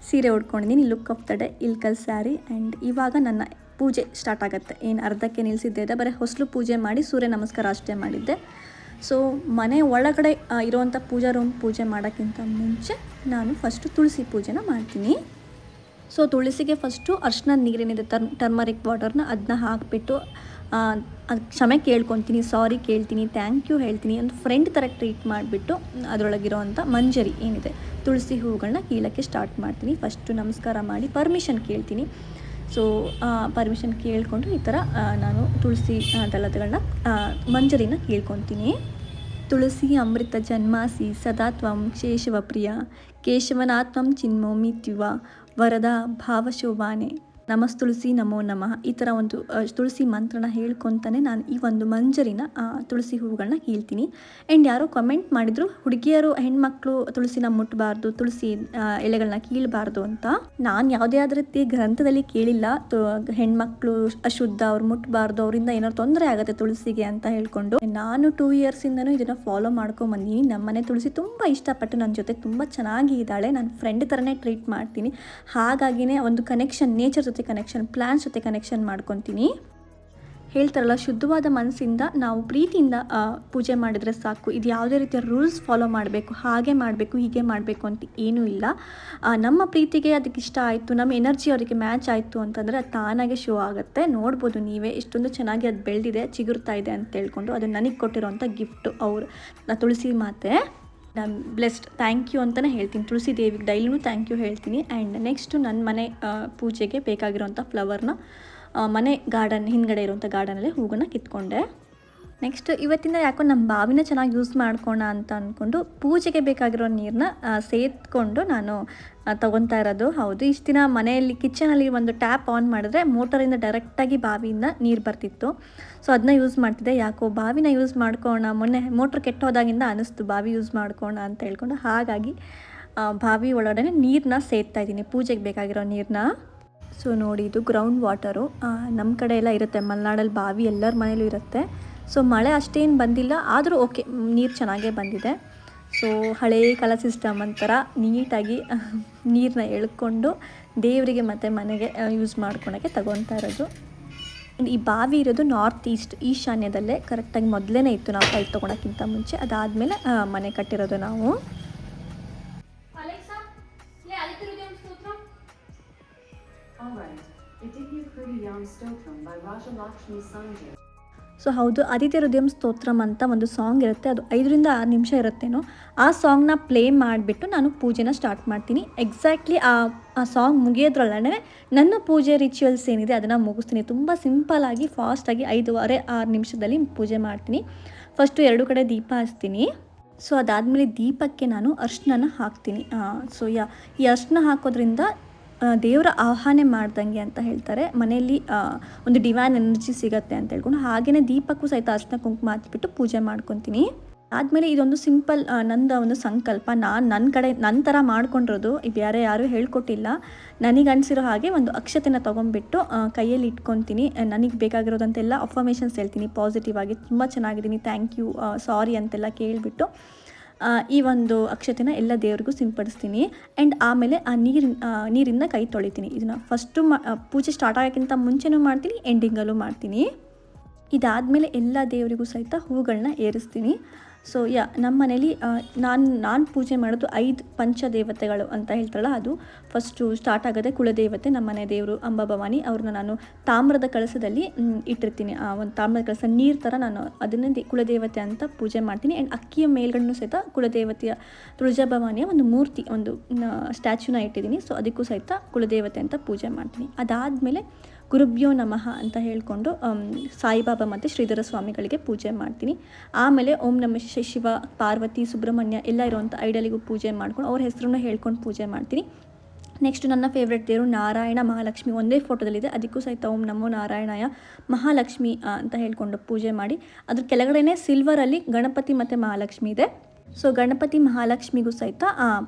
ಸೀರೆ ಉಟ್ಕೊಂಡಿದ್ದೀನಿ. Look of the day Ilkal sari. And ಇವಾಗ ನನ್ನ ಪೂಜೆ ಸ್ಟಾರ್ಟ್ ಆಗುತ್ತೆ. ಏನು ಅರ್ಧಕ್ಕೆ ನಿಲ್ಲಿಸಿದ್ದೆ, ಬರೀ ಹೊಸಲು ಪೂಜೆ ಮಾಡಿ ಸೂರ್ಯ ನಮಸ್ಕಾರ ಅಷ್ಟೇ ಮಾಡಿದ್ದೆ. ಸೊ ಮನೆ ಒಳಗಡೆ ಇರುವಂಥ ಪೂಜಾ ರೂಮ್ ಪೂಜೆ ಮಾಡೋಕ್ಕಿಂತ ಮುಂಚೆ ನಾನು ಫಸ್ಟು ತುಳಸಿ ಪೂಜೆನ ಮಾಡ್ತೀನಿ. ಸೊ ತುಳಸಿಗೆ ಫಸ್ಟು ಅರ್ಶಿನದ ನೀರೇನಿದೆ, ಟರ್ಮರಿಕ್ ವಾಟರ್ನ ಅದನ್ನ ಹಾಕಿಬಿಟ್ಟು ಅದು ಕ್ಷಮೆ ಕೇಳ್ಕೊತೀನಿ, ಸಾರಿ ಕೇಳ್ತೀನಿ, ಥ್ಯಾಂಕ್ ಯು ಹೇಳ್ತೀನಿ. ಒಂದು ಫ್ರೆಂಡ್ ಥರ ಟ್ರೀಟ್ ಮಾಡಿಬಿಟ್ಟು ಅದರೊಳಗಿರೋವಂಥ ಮಂಜರಿ ಏನಿದೆ ತುಳಸಿ ಹೂವುಗಳನ್ನ ಕೀಳಕ್ಕೆ ಸ್ಟಾರ್ಟ್ ಮಾಡ್ತೀನಿ. ಫಸ್ಟು ನಮಸ್ಕಾರ ಮಾಡಿ ಪರ್ಮಿಷನ್ ಕೇಳ್ತೀನಿ. ಸೊ ಪರ್ಮಿಷನ್ ಕೇಳಿಕೊಂಡು ಈ ಥರ ನಾನು ತುಳಸಿ ದಳಗಳನ್ನ ಮಂಜರಿನ ಕೇಳ್ಕೊತೀನಿ. ತುಳಸಿ ಅಮೃತ ಜನ್ಮಾಸಿ ಸದಾ ತ್ವಂ ಕೇಶವ ಪ್ರಿಯ ಕೇಶವನಾತ್ಮಂ ಚಿನ್ಮೋಮಿ ತ್ಯುವ ವರದ ಭಾವಶೋಭಾನೆ ನಮಸ್ತುಳಸಿ ನಮೋ ನಮಃ. ಈ ಥರ ಒಂದು ತುಳಸಿ ಮಂತ್ರನ ಹೇಳ್ಕೊತಾನೆ ನಾನು ಈ ಒಂದು ಮಂಜರಿನ ತುಳಸಿ ಹೂವುಗಳನ್ನ ಕೀಳ್ತೀನಿ. ಆ್ಯಂಡ್ ಯಾರೋ ಕಮೆಂಟ್ ಮಾಡಿದರು, ಹುಡುಗಿಯರು ಹೆಣ್ಮಕ್ಳು ತುಳಸಿನ ಮುಟ್ಟಬಾರ್ದು, ತುಳಸಿ ಎಲೆಗಳನ್ನ ಕೀಳಬಾರ್ದು ಅಂತ. ನಾನು ಯಾವುದೇ ಆದ ರೀತಿ ಗ್ರಂಥದಲ್ಲಿ ಕೇಳಿಲ್ಲ ಹೆಣ್ಮಕ್ಳು ಅಶುದ್ಧ, ಅವ್ರು ಮುಟ್ಟಬಾರ್ದು, ಅವರಿಂದ ಏನಾದ್ರು ತೊಂದರೆ ಆಗುತ್ತೆ ತುಳಸಿಗೆ ಅಂತ ಹೇಳ್ಕೊಂಡು. ನಾನು 2 ಇಯರ್ಸಿಂದನೂ ಇದನ್ನು ಫಾಲೋ ಮಾಡ್ಕೊಂಬಂದಿನಿ. ನಮ್ಮನೆ ತುಳಸಿ ತುಂಬ ಇಷ್ಟಪಟ್ಟು ನನ್ನ ಜೊತೆ ತುಂಬ ಚೆನ್ನಾಗಿ ಇದ್ದಾಳೆ. ನಾನು ಫ್ರೆಂಡ್ ಥರನೇ ಟ್ರೀಟ್ ಮಾಡ್ತೀನಿ. ಹಾಗಾಗಿನೇ ಒಂದು ಕನೆಕ್ಷನ್, ನೇಚರ್ ಜೊತೆ ಕನೆಕ್ಷನ್, ಪ್ಲಾನ್ಸ್ ಜೊತೆ ಕನೆಕ್ಷನ್ ಮಾಡ್ಕೊತೀನಿ. ಹೇಳ್ತಾರಲ್ಲ, ಶುದ್ಧವಾದ ಮನಸ್ಸಿಂದ ನಾವು ಪ್ರೀತಿಯಿಂದ ಪೂಜೆ ಮಾಡಿದರೆ ಸಾಕು. ಇದು ಯಾವುದೇ ರೀತಿಯ ರೂಲ್ಸ್ ಫಾಲೋ ಮಾಡಬೇಕು, ಹಾಗೆ ಮಾಡಬೇಕು, ಹೀಗೆ ಮಾಡಬೇಕು ಅಂತ ಏನೂ ಇಲ್ಲ. ನಮ್ಮ ಪ್ರೀತಿಗೆ ಅದಕ್ಕೆ ಇಷ್ಟ ಆಯಿತು, ನಮ್ಮ ಎನರ್ಜಿ ಅವರಿಗೆ ಮ್ಯಾಚ್ ಆಯಿತು ಅಂತಂದರೆ ಅದು ತಾನಾಗೆ ಶೋ ಆಗುತ್ತೆ. ನೋಡ್ಬೋದು ನೀವೇ ಎಷ್ಟೊಂದು ಚೆನ್ನಾಗಿ ಅದು ಬೆಳೆದಿದೆ, ಚಿಗುರ್ತಾ ಇದೆ ಅಂತ ಹೇಳ್ಕೊಂಡು. ಅದು ನನಗೆ ಕೊಟ್ಟಿರೋಂಥ ಗಿಫ್ಟು ತುಳಸಿ ಮಾತೆ. ನಾನು ಬ್ಲೆಸ್ಡ್, ಥ್ಯಾಂಕ್ ಯು ಅಂತಲೇ ಹೇಳ್ತೀನಿ. ತುಳಸಿ ದೇವಿಗೆ ಡೈಲಿನೂ ಥ್ಯಾಂಕ್ ಯು ಹೇಳ್ತೀನಿ. ಆ್ಯಂಡ್ ನೆಕ್ಸ್ಟು ನನ್ನ ಮನೆ ಪೂಜೆಗೆ ಬೇಕಾಗಿರೋಂಥ ಫ್ಲವರ್ನ ಮನೆ ಗಾರ್ಡನ್ ಹಿಂದ್ಗಡೆ ಇರೋಂಥ ಗಾರ್ಡನಲ್ಲಿ ಹೂಗಳನ್ನ ಕಿತ್ಕೊಂಡೆ. ನೆಕ್ಸ್ಟ್ ಇವತ್ತಿಂದ ಯಾಕೋ ನಮ್ಮ ಬಾವಿನ ಚೆನ್ನಾಗಿ ಯೂಸ್ ಮಾಡ್ಕೋಣ ಅಂತ ಅಂದ್ಕೊಂಡು ಪೂಜೆಗೆ ಬೇಕಾಗಿರೋ ನೀರನ್ನ ಸೇದ್ಕೊಂಡು ನಾನು ತೊಗೊತಾ ಇರೋದು. ಹೌದು, ಇಷ್ಟು ದಿನ ಮನೆಯಲ್ಲಿ ಕಿಚನಲ್ಲಿ ಒಂದು ಟ್ಯಾಪ್ ಆನ್ ಮಾಡಿದ್ರೆ ಮೋಟರಿಂದ ಡೈರೆಕ್ಟಾಗಿ ಬಾವಿಯಿಂದ ನೀರು ಬರ್ತಿತ್ತು. ಸೊ ಅದನ್ನ ಯೂಸ್ ಮಾಡ್ತಿದ್ದೆ. ಯಾಕೋ ಬಾವಿನ ಯೂಸ್ ಮಾಡ್ಕೋಣ, ಮೊನ್ನೆ ಮೋಟ್ರ್ ಕೆಟ್ಟೋದಾಗಿಂದ ಅನ್ನಿಸ್ತು ಬಾವಿ ಯೂಸ್ ಮಾಡ್ಕೋಣ ಅಂತ ಹೇಳ್ಕೊಂಡು, ಹಾಗಾಗಿ ಬಾವಿ ಒಳಗಡೆ ನೀರನ್ನ ಸೇದ್ತಾ ಇದ್ದೀನಿ, ಪೂಜೆಗೆ ಬೇಕಾಗಿರೋ ನೀರನ್ನ. ಸೊ ನೋಡಿ, ಇದು ಗ್ರೌಂಡ್ ವಾಟರು. ನಮ್ಮ ಕಡೆ ಎಲ್ಲ ಇರುತ್ತೆ, ಮಲೆನಾಡಲ್ಲಿ ಬಾವಿ ಎಲ್ಲರ ಮನೇಲೂ ಇರುತ್ತೆ. ಸೊ ಮಳೆ ಅಷ್ಟೇನು ಬಂದಿಲ್ಲ, ಆದರೂ ಓಕೆ, ನೀರು ಚೆನ್ನಾಗೇ ಬಂದಿದೆ. ಸೊ ಹಳೇ ಕಾಲ ಸಿಸ್ಟಮ್ ಒಂಥರ ನೀಟಾಗಿ ನೀರನ್ನ ಎಳ್ಕೊಂಡು ದೇವರಿಗೆ ಮತ್ತು ಮನೆಗೆ ಯೂಸ್ ಮಾಡ್ಕೊಳಕ್ಕೆ ತಗೊತಾ ಇರೋದು. ಈ ಬಾವಿ ಇರೋದು ನಾರ್ತ್ ಈಶಾನ್ಯದಲ್ಲೇ ಕರೆಕ್ಟಾಗಿ ಮೊದಲೇ ಇತ್ತು, ನಾವು ಸೈಟ್ ತೊಗೊಳಕ್ಕಿಂತ ಮುಂಚೆ. ಅದಾದಮೇಲೆ ಮನೆ ಕಟ್ಟಿರೋದು ನಾವು. ಸೊ ಹೌದು, ಆದಿತ್ಯ ಹೃದಯಂ ಸ್ತೋತ್ರಂ ಅಂತ ಒಂದು ಸಾಂಗ್ ಇರುತ್ತೆ, ಅದು 5ರಿಂದ 6 ನಿಮಿಷ ಇರುತ್ತೇನೋ. ಆ ಸಾಂಗ್ನ ಪ್ಲೇ ಮಾಡಿಬಿಟ್ಟು ನಾನು ಪೂಜೆನ ಸ್ಟಾರ್ಟ್ ಮಾಡ್ತೀನಿ. ಎಕ್ಸಾಕ್ಟ್ಲಿ ಆ ಸಾಂಗ್ ಮುಗಿಯೋದ್ರೊಳಗಡೆ ನನ್ನ ಪೂಜೆ ರಿಚುವಲ್ಸ್ ಏನಿದೆ ಅದನ್ನು ಮುಗಿಸ್ತೀನಿ. ತುಂಬ ಸಿಂಪಲ್ಲಾಗಿ ಫಾಸ್ಟಾಗಿ 5-6 ನಿಮಿಷದಲ್ಲಿ ಪೂಜೆ ಮಾಡ್ತೀನಿ. ಫಸ್ಟು 2 ಕಡೆ ದೀಪ ಹಚ್ತೀನಿ. ಸೊ ಅದಾದಮೇಲೆ ದೀಪಕ್ಕೆ ನಾನು ಅರ್ಶಿನ ಹಾಕ್ತೀನಿ. ಈ ಅರ್ಶಿನ ಹಾಕೋದ್ರಿಂದ ದೇವರ ಆಹ್ವಾನ ಮಾಡ್ದಂಗೆ ಅಂತ ಹೇಳ್ತಾರೆ. ಮನೆಯಲ್ಲಿ ಒಂದು ಡಿವೈನ್ ಎನರ್ಜಿ ಸಿಗುತ್ತೆ ಅಂತ ಹೇಳ್ಕೊಂಡು, ಹಾಗೆಯೇ ದೀಪಕ್ಕೂ ಸಹಿತ ಅರ್ಶಿನ ಕುಂಕುಮ ಹಚ್ಬಿಟ್ಟು ಪೂಜೆ ಮಾಡ್ಕೊತೀನಿ. ಆದಮೇಲೆ ಇದೊಂದು ಸಿಂಪಲ್ ನಂದು ಒಂದು ಸಂಕಲ್ಪ, ನನ್ನ ಕಡೆ ನನ್ನ ಥರ ಮಾಡ್ಕೊಂಡಿರೋದು, ಬೇರೆ ಯಾರೂ ಹೇಳ್ಕೊಟ್ಟಿಲ್ಲ. ನನಗೆ ಅನಿಸಿರೋ ಹಾಗೆ ಒಂದು ಅಕ್ಷತೆನ ತೊಗೊಂಡ್ಬಿಟ್ಟು ಕೈಯಲ್ಲಿ ಇಟ್ಕೊತೀನಿ. ನನಗೆ ಬೇಕಾಗಿರೋದಂತೆಲ್ಲ ಅಫರ್ಮೇಷನ್ಸ್ ಹೇಳ್ತೀನಿ ಪಾಸಿಟಿವ್ ಆಗಿ, ತುಂಬ ಚೆನ್ನಾಗಿದ್ದೀನಿ, ಥ್ಯಾಂಕ್ ಯು, ಸಾರಿ ಅಂತೆಲ್ಲ ಕೇಳಿಬಿಟ್ಟು ಈ ಒಂದು ಅಕ್ಷತೆನ ಎಲ್ಲ ದೇವ್ರಿಗೂ ಸಿಂಪಡಿಸ್ತೀನಿ. ಆ್ಯಂಡ್ ಆಮೇಲೆ ಆ ನೀರಿಂದ ಕೈ ತೊಳಿತೀನಿ. ಇದನ್ನು ಫಸ್ಟು ಪೂಜೆ ಸ್ಟಾರ್ಟ್ ಆಗೋಕ್ಕಿಂತ ಮುಂಚೆನೂ ಮಾಡ್ತೀನಿ, ಎಂಡಿಂಗಲ್ಲೂ ಮಾಡ್ತೀನಿ. ಇದಾದಮೇಲೆ ಎಲ್ಲ ದೇವರಿಗೂ ಸಹಿತ ಹೂಗಳನ್ನ ಏರಿಸ್ತೀನಿ. ಸೊ ನಮ್ಮ ಮನೇಲಿ ನಾನು ಪೂಜೆ ಮಾಡೋದು 5 ಪಂಚದೇವತೆಗಳು ಅಂತ ಹೇಳ್ತಾರಲ್ಲ, ಅದು ಫಸ್ಟು ಸ್ಟಾರ್ಟ್ ಆಗೋದೇ ಕುಲದೇವತೆ, ನಮ್ಮ ಮನೆ ದೇವರು ಅಂಬಾಭವಾನಿ. ಅವ್ರನ್ನ ನಾನು ತಾಮ್ರದ ಕಳಸದಲ್ಲಿ ಇಟ್ಟಿರ್ತೀನಿ. ಒಂದು ತಾಮ್ರದ ಕಳಸ ನೀರು ಥರ ನಾನು ಅದನ್ನೇ ಕುಲದೇವತೆ ಅಂತ ಪೂಜೆ ಮಾಡ್ತೀನಿ. ಆ್ಯಂಡ್ ಅಕ್ಕಿಯ ಮೇಲ್ಗಡೆನೂ ಸಹಿತ ಕುಲದೇವತೆಯ ತುಳಜಾಭವಾನಿಯ ಒಂದು ಮೂರ್ತಿ, ಒಂದು ಸ್ಟ್ಯಾಚ್ಯೂನ ಇಟ್ಟಿದ್ದೀನಿ. ಸೊ ಅದಕ್ಕೂ ಸಹಿತ ಕುಲದೇವತೆ ಅಂತ ಪೂಜೆ ಮಾಡ್ತೀನಿ. ಅದಾದಮೇಲೆ ಗುರುಭ್ಯೋ ನಮಃ ಅಂತ ಹೇಳಿಕೊಂಡು ಸಾಯಿಬಾಬಾ ಮತ್ತು ಶ್ರೀಧರ ಸ್ವಾಮಿಗಳಿಗೆ ಪೂಜೆ ಮಾಡ್ತೀನಿ. ಆಮೇಲೆ ಓಂ ನಮಃ ಶಿವ, ಪಾರ್ವತಿ, ಸುಬ್ರಹ್ಮಣ್ಯ ಎಲ್ಲ ಇರೋವಂಥ ಐಡಲಿಗೂ ಪೂಜೆ ಮಾಡ್ಕೊಂಡು ಅವ್ರ ಹೆಸರನ್ನು ಹೇಳ್ಕೊಂಡು ಪೂಜೆ ಮಾಡ್ತೀನಿ. ನೆಕ್ಸ್ಟ್ ನನ್ನ ಫೇವ್ರೆಟ್ ದೇವರು ನಾರಾಯಣ ಮಹಾಲಕ್ಷ್ಮಿ, ಒಂದೇ ಫೋಟೋದಲ್ಲಿದೆ, ಅದಕ್ಕೂ ಸಹಿತ ಓಂ ನಮೋ ನಾರಾಯಣಾಯ ಮಹಾಲಕ್ಷ್ಮಿ ಅಂತ ಹೇಳ್ಕೊಂಡು ಪೂಜೆ ಮಾಡಿ. ಅದ್ರ ಕೆಳಗಡೆನೇ ಸಿಲ್ವರಲ್ಲಿ ಗಣಪತಿ ಮತ್ತು ಮಹಾಲಕ್ಷ್ಮಿ ಇದೆ. ಸೊ ಗಣಪತಿ ಮಹಾಲಕ್ಷ್ಮಿಗೂ ಸಹಿತ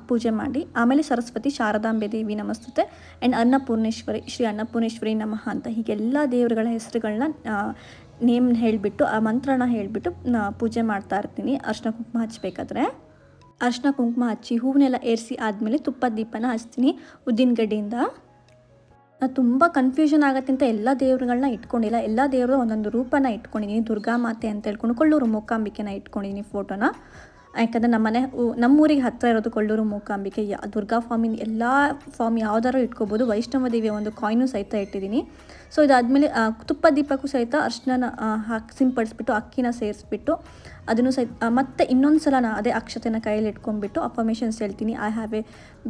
ಪೂಜೆ ಮಾಡಿ. ಆಮೇಲೆ ಸರಸ್ವತಿ, ಶಾರದಾಂಬೆ ದೇವಿ ನಮಸ್ತುತೆ, ಆ್ಯಂಡ್ ಅನ್ನಪೂರ್ಣೇಶ್ವರಿ, ಶ್ರೀ ಅನ್ನಪೂರ್ಣೇಶ್ವರಿ ನಮಃ ಅಂತ ಹೀಗೆಲ್ಲ ದೇವರುಗಳ ಹೆಸರುಗಳನ್ನ ನೇಮ್ ಹೇಳಿಬಿಟ್ಟು, ಆ ಮಂತ್ರನ ಹೇಳಿಬಿಟ್ಟು ಪೂಜೆ ಮಾಡ್ತಾ ಇರ್ತೀನಿ. ಅರ್ಶಿನ ಕುಂಕುಮ ಹಚ್ಚಬೇಕಾದ್ರೆ ಅರ್ಶಿನ ಕುಂಕುಮ ಹಚ್ಚಿ ಹೂವನ್ನೆಲ್ಲ ಏರಿಸಿ ಆದಮೇಲೆ ತುಪ್ಪದ ದೀಪನ ಹಚ್ತೀನಿ ಉದ್ದಿನ ಗಡ್ಡೆಯಿಂದ. ತುಂಬ ಕನ್ಫ್ಯೂಷನ್ ಆಗುತ್ತೆ ಅಂತ ಎಲ್ಲ ದೇವರುಗಳನ್ನ ಇಟ್ಕೊಂಡಿಲ್ಲ, ಎಲ್ಲ ದೇವರು ಒಂದೊಂದು ರೂಪನ ಇಟ್ಕೊಂಡಿದ್ದೀನಿ. ದುರ್ಗಾ ಮಾತೆ ಅಂತ ಹೇಳ್ಕೊಂಡು ಕೊಳ್ಳೂರು ಮೂಕಾಂಬಿಕೆನ ಇಟ್ಕೊಂಡಿದ್ದೀನಿ ಫೋಟೋನ. ಯಾಕಂದರೆ ನಮ್ಮೂರಿಗೆ ಹತ್ತಿರ ಇರೋದು ಕೊಳ್ಳೂರು ಮೂಕಾಂಬಿಕೆ. ದುರ್ಗಾ ಫಾರ್ಮಿನ ಎಲ್ಲ ಫಾರ್ಮ್ ಯಾವ್ದಾರು ಇಟ್ಕೋಬೋದು. ವೈಷ್ಣವ ದೇವಿಯ ಒಂದು ಕಾಯಿನು ಸಹಿತ ಇಟ್ಟಿದ್ದೀನಿ. ಸೊ ಇದಾದಮೇಲೆ ತುಪ್ಪ ದೀಪಕ್ಕೂ ಸಹಿತ ಅರ್ಶಿನ ಹಾಕಿ ಸಿಂಪಡಿಸ್ಬಿಟ್ಟು ಅಕ್ಕಿನ ಸೇರಿಸ್ಬಿಟ್ಟು ಅದನ್ನು ಸಹಿತ ಮತ್ತೆ ಇನ್ನೊಂದು ಸಲ ಅದೇ ಅಕ್ಷತೆನ ಕೈಯಲ್ಲಿ ಇಟ್ಕೊಂಡ್ಬಿಟ್ಟು ಅಫರ್ಮೇಷನ್ಸ್ ಹೇಳ್ತೀನಿ. I have A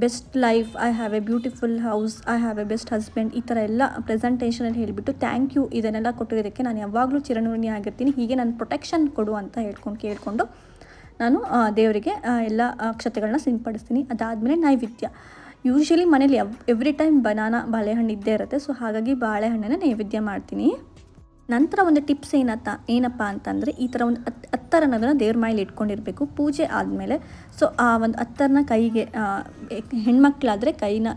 best life, I have A beautiful house, I have A best husband, ಈ ಥರ ಎಲ್ಲ ಪ್ರೆಸೆಂಟೇಷನಲ್ಲಿ ಹೇಳಿಬಿಟ್ಟು ಥ್ಯಾಂಕ್ ಯು ಇದನ್ನೆಲ್ಲ ಕೊಟ್ಟಿರೋದಕ್ಕೆ ನಾನು ಯಾವಾಗಲೂ ಚಿರಋಣಿ ಆಗಿರ್ತೀನಿ, ಹೀಗೆ ನಾನು ಪ್ರೊಟೆಕ್ಷನ್ ಕೊಡು ಅಂತ ಕೇಳಿಕೊಂಡು ನಾನು ದೇವರಿಗೆ ಎಲ್ಲ ಅಕ್ಷತೆಗಳನ್ನ ಸಿಂಪಡಿಸ್ತೀನಿ. ಅದಾದಮೇಲೆ ನೈವೇದ್ಯ. ಯೂಶ್ವಲಿ ಮನೇಲಿ ಎವ್ರಿ ಟೈಮ್ ಬಾಳೆಹಣ್ಣು ಇದ್ದೇ ಇರುತ್ತೆ. ಸೊ ಹಾಗಾಗಿ ಬಾಳೆಹಣ್ಣನ್ನು ನೈವೇದ್ಯ ಮಾಡ್ತೀನಿ. ನಂತರ ಒಂದು ಟಿಪ್ಸ್ ಏನಪ್ಪ ಅಂತಂದರೆ, ಈ ಥರ ಒಂದು ಅತ್ತರನದನ್ನು ದೇವ್ರ ಮನೇಲಿ ಇಟ್ಕೊಂಡಿರಬೇಕು ಪೂಜೆ ಆದಮೇಲೆ. ಸೊ ಆ ಒಂದು ಅತ್ತರನ ಕೈಗೆ, ಹೆಣ್ಮಕ್ಳಾದರೆ ಕೈನ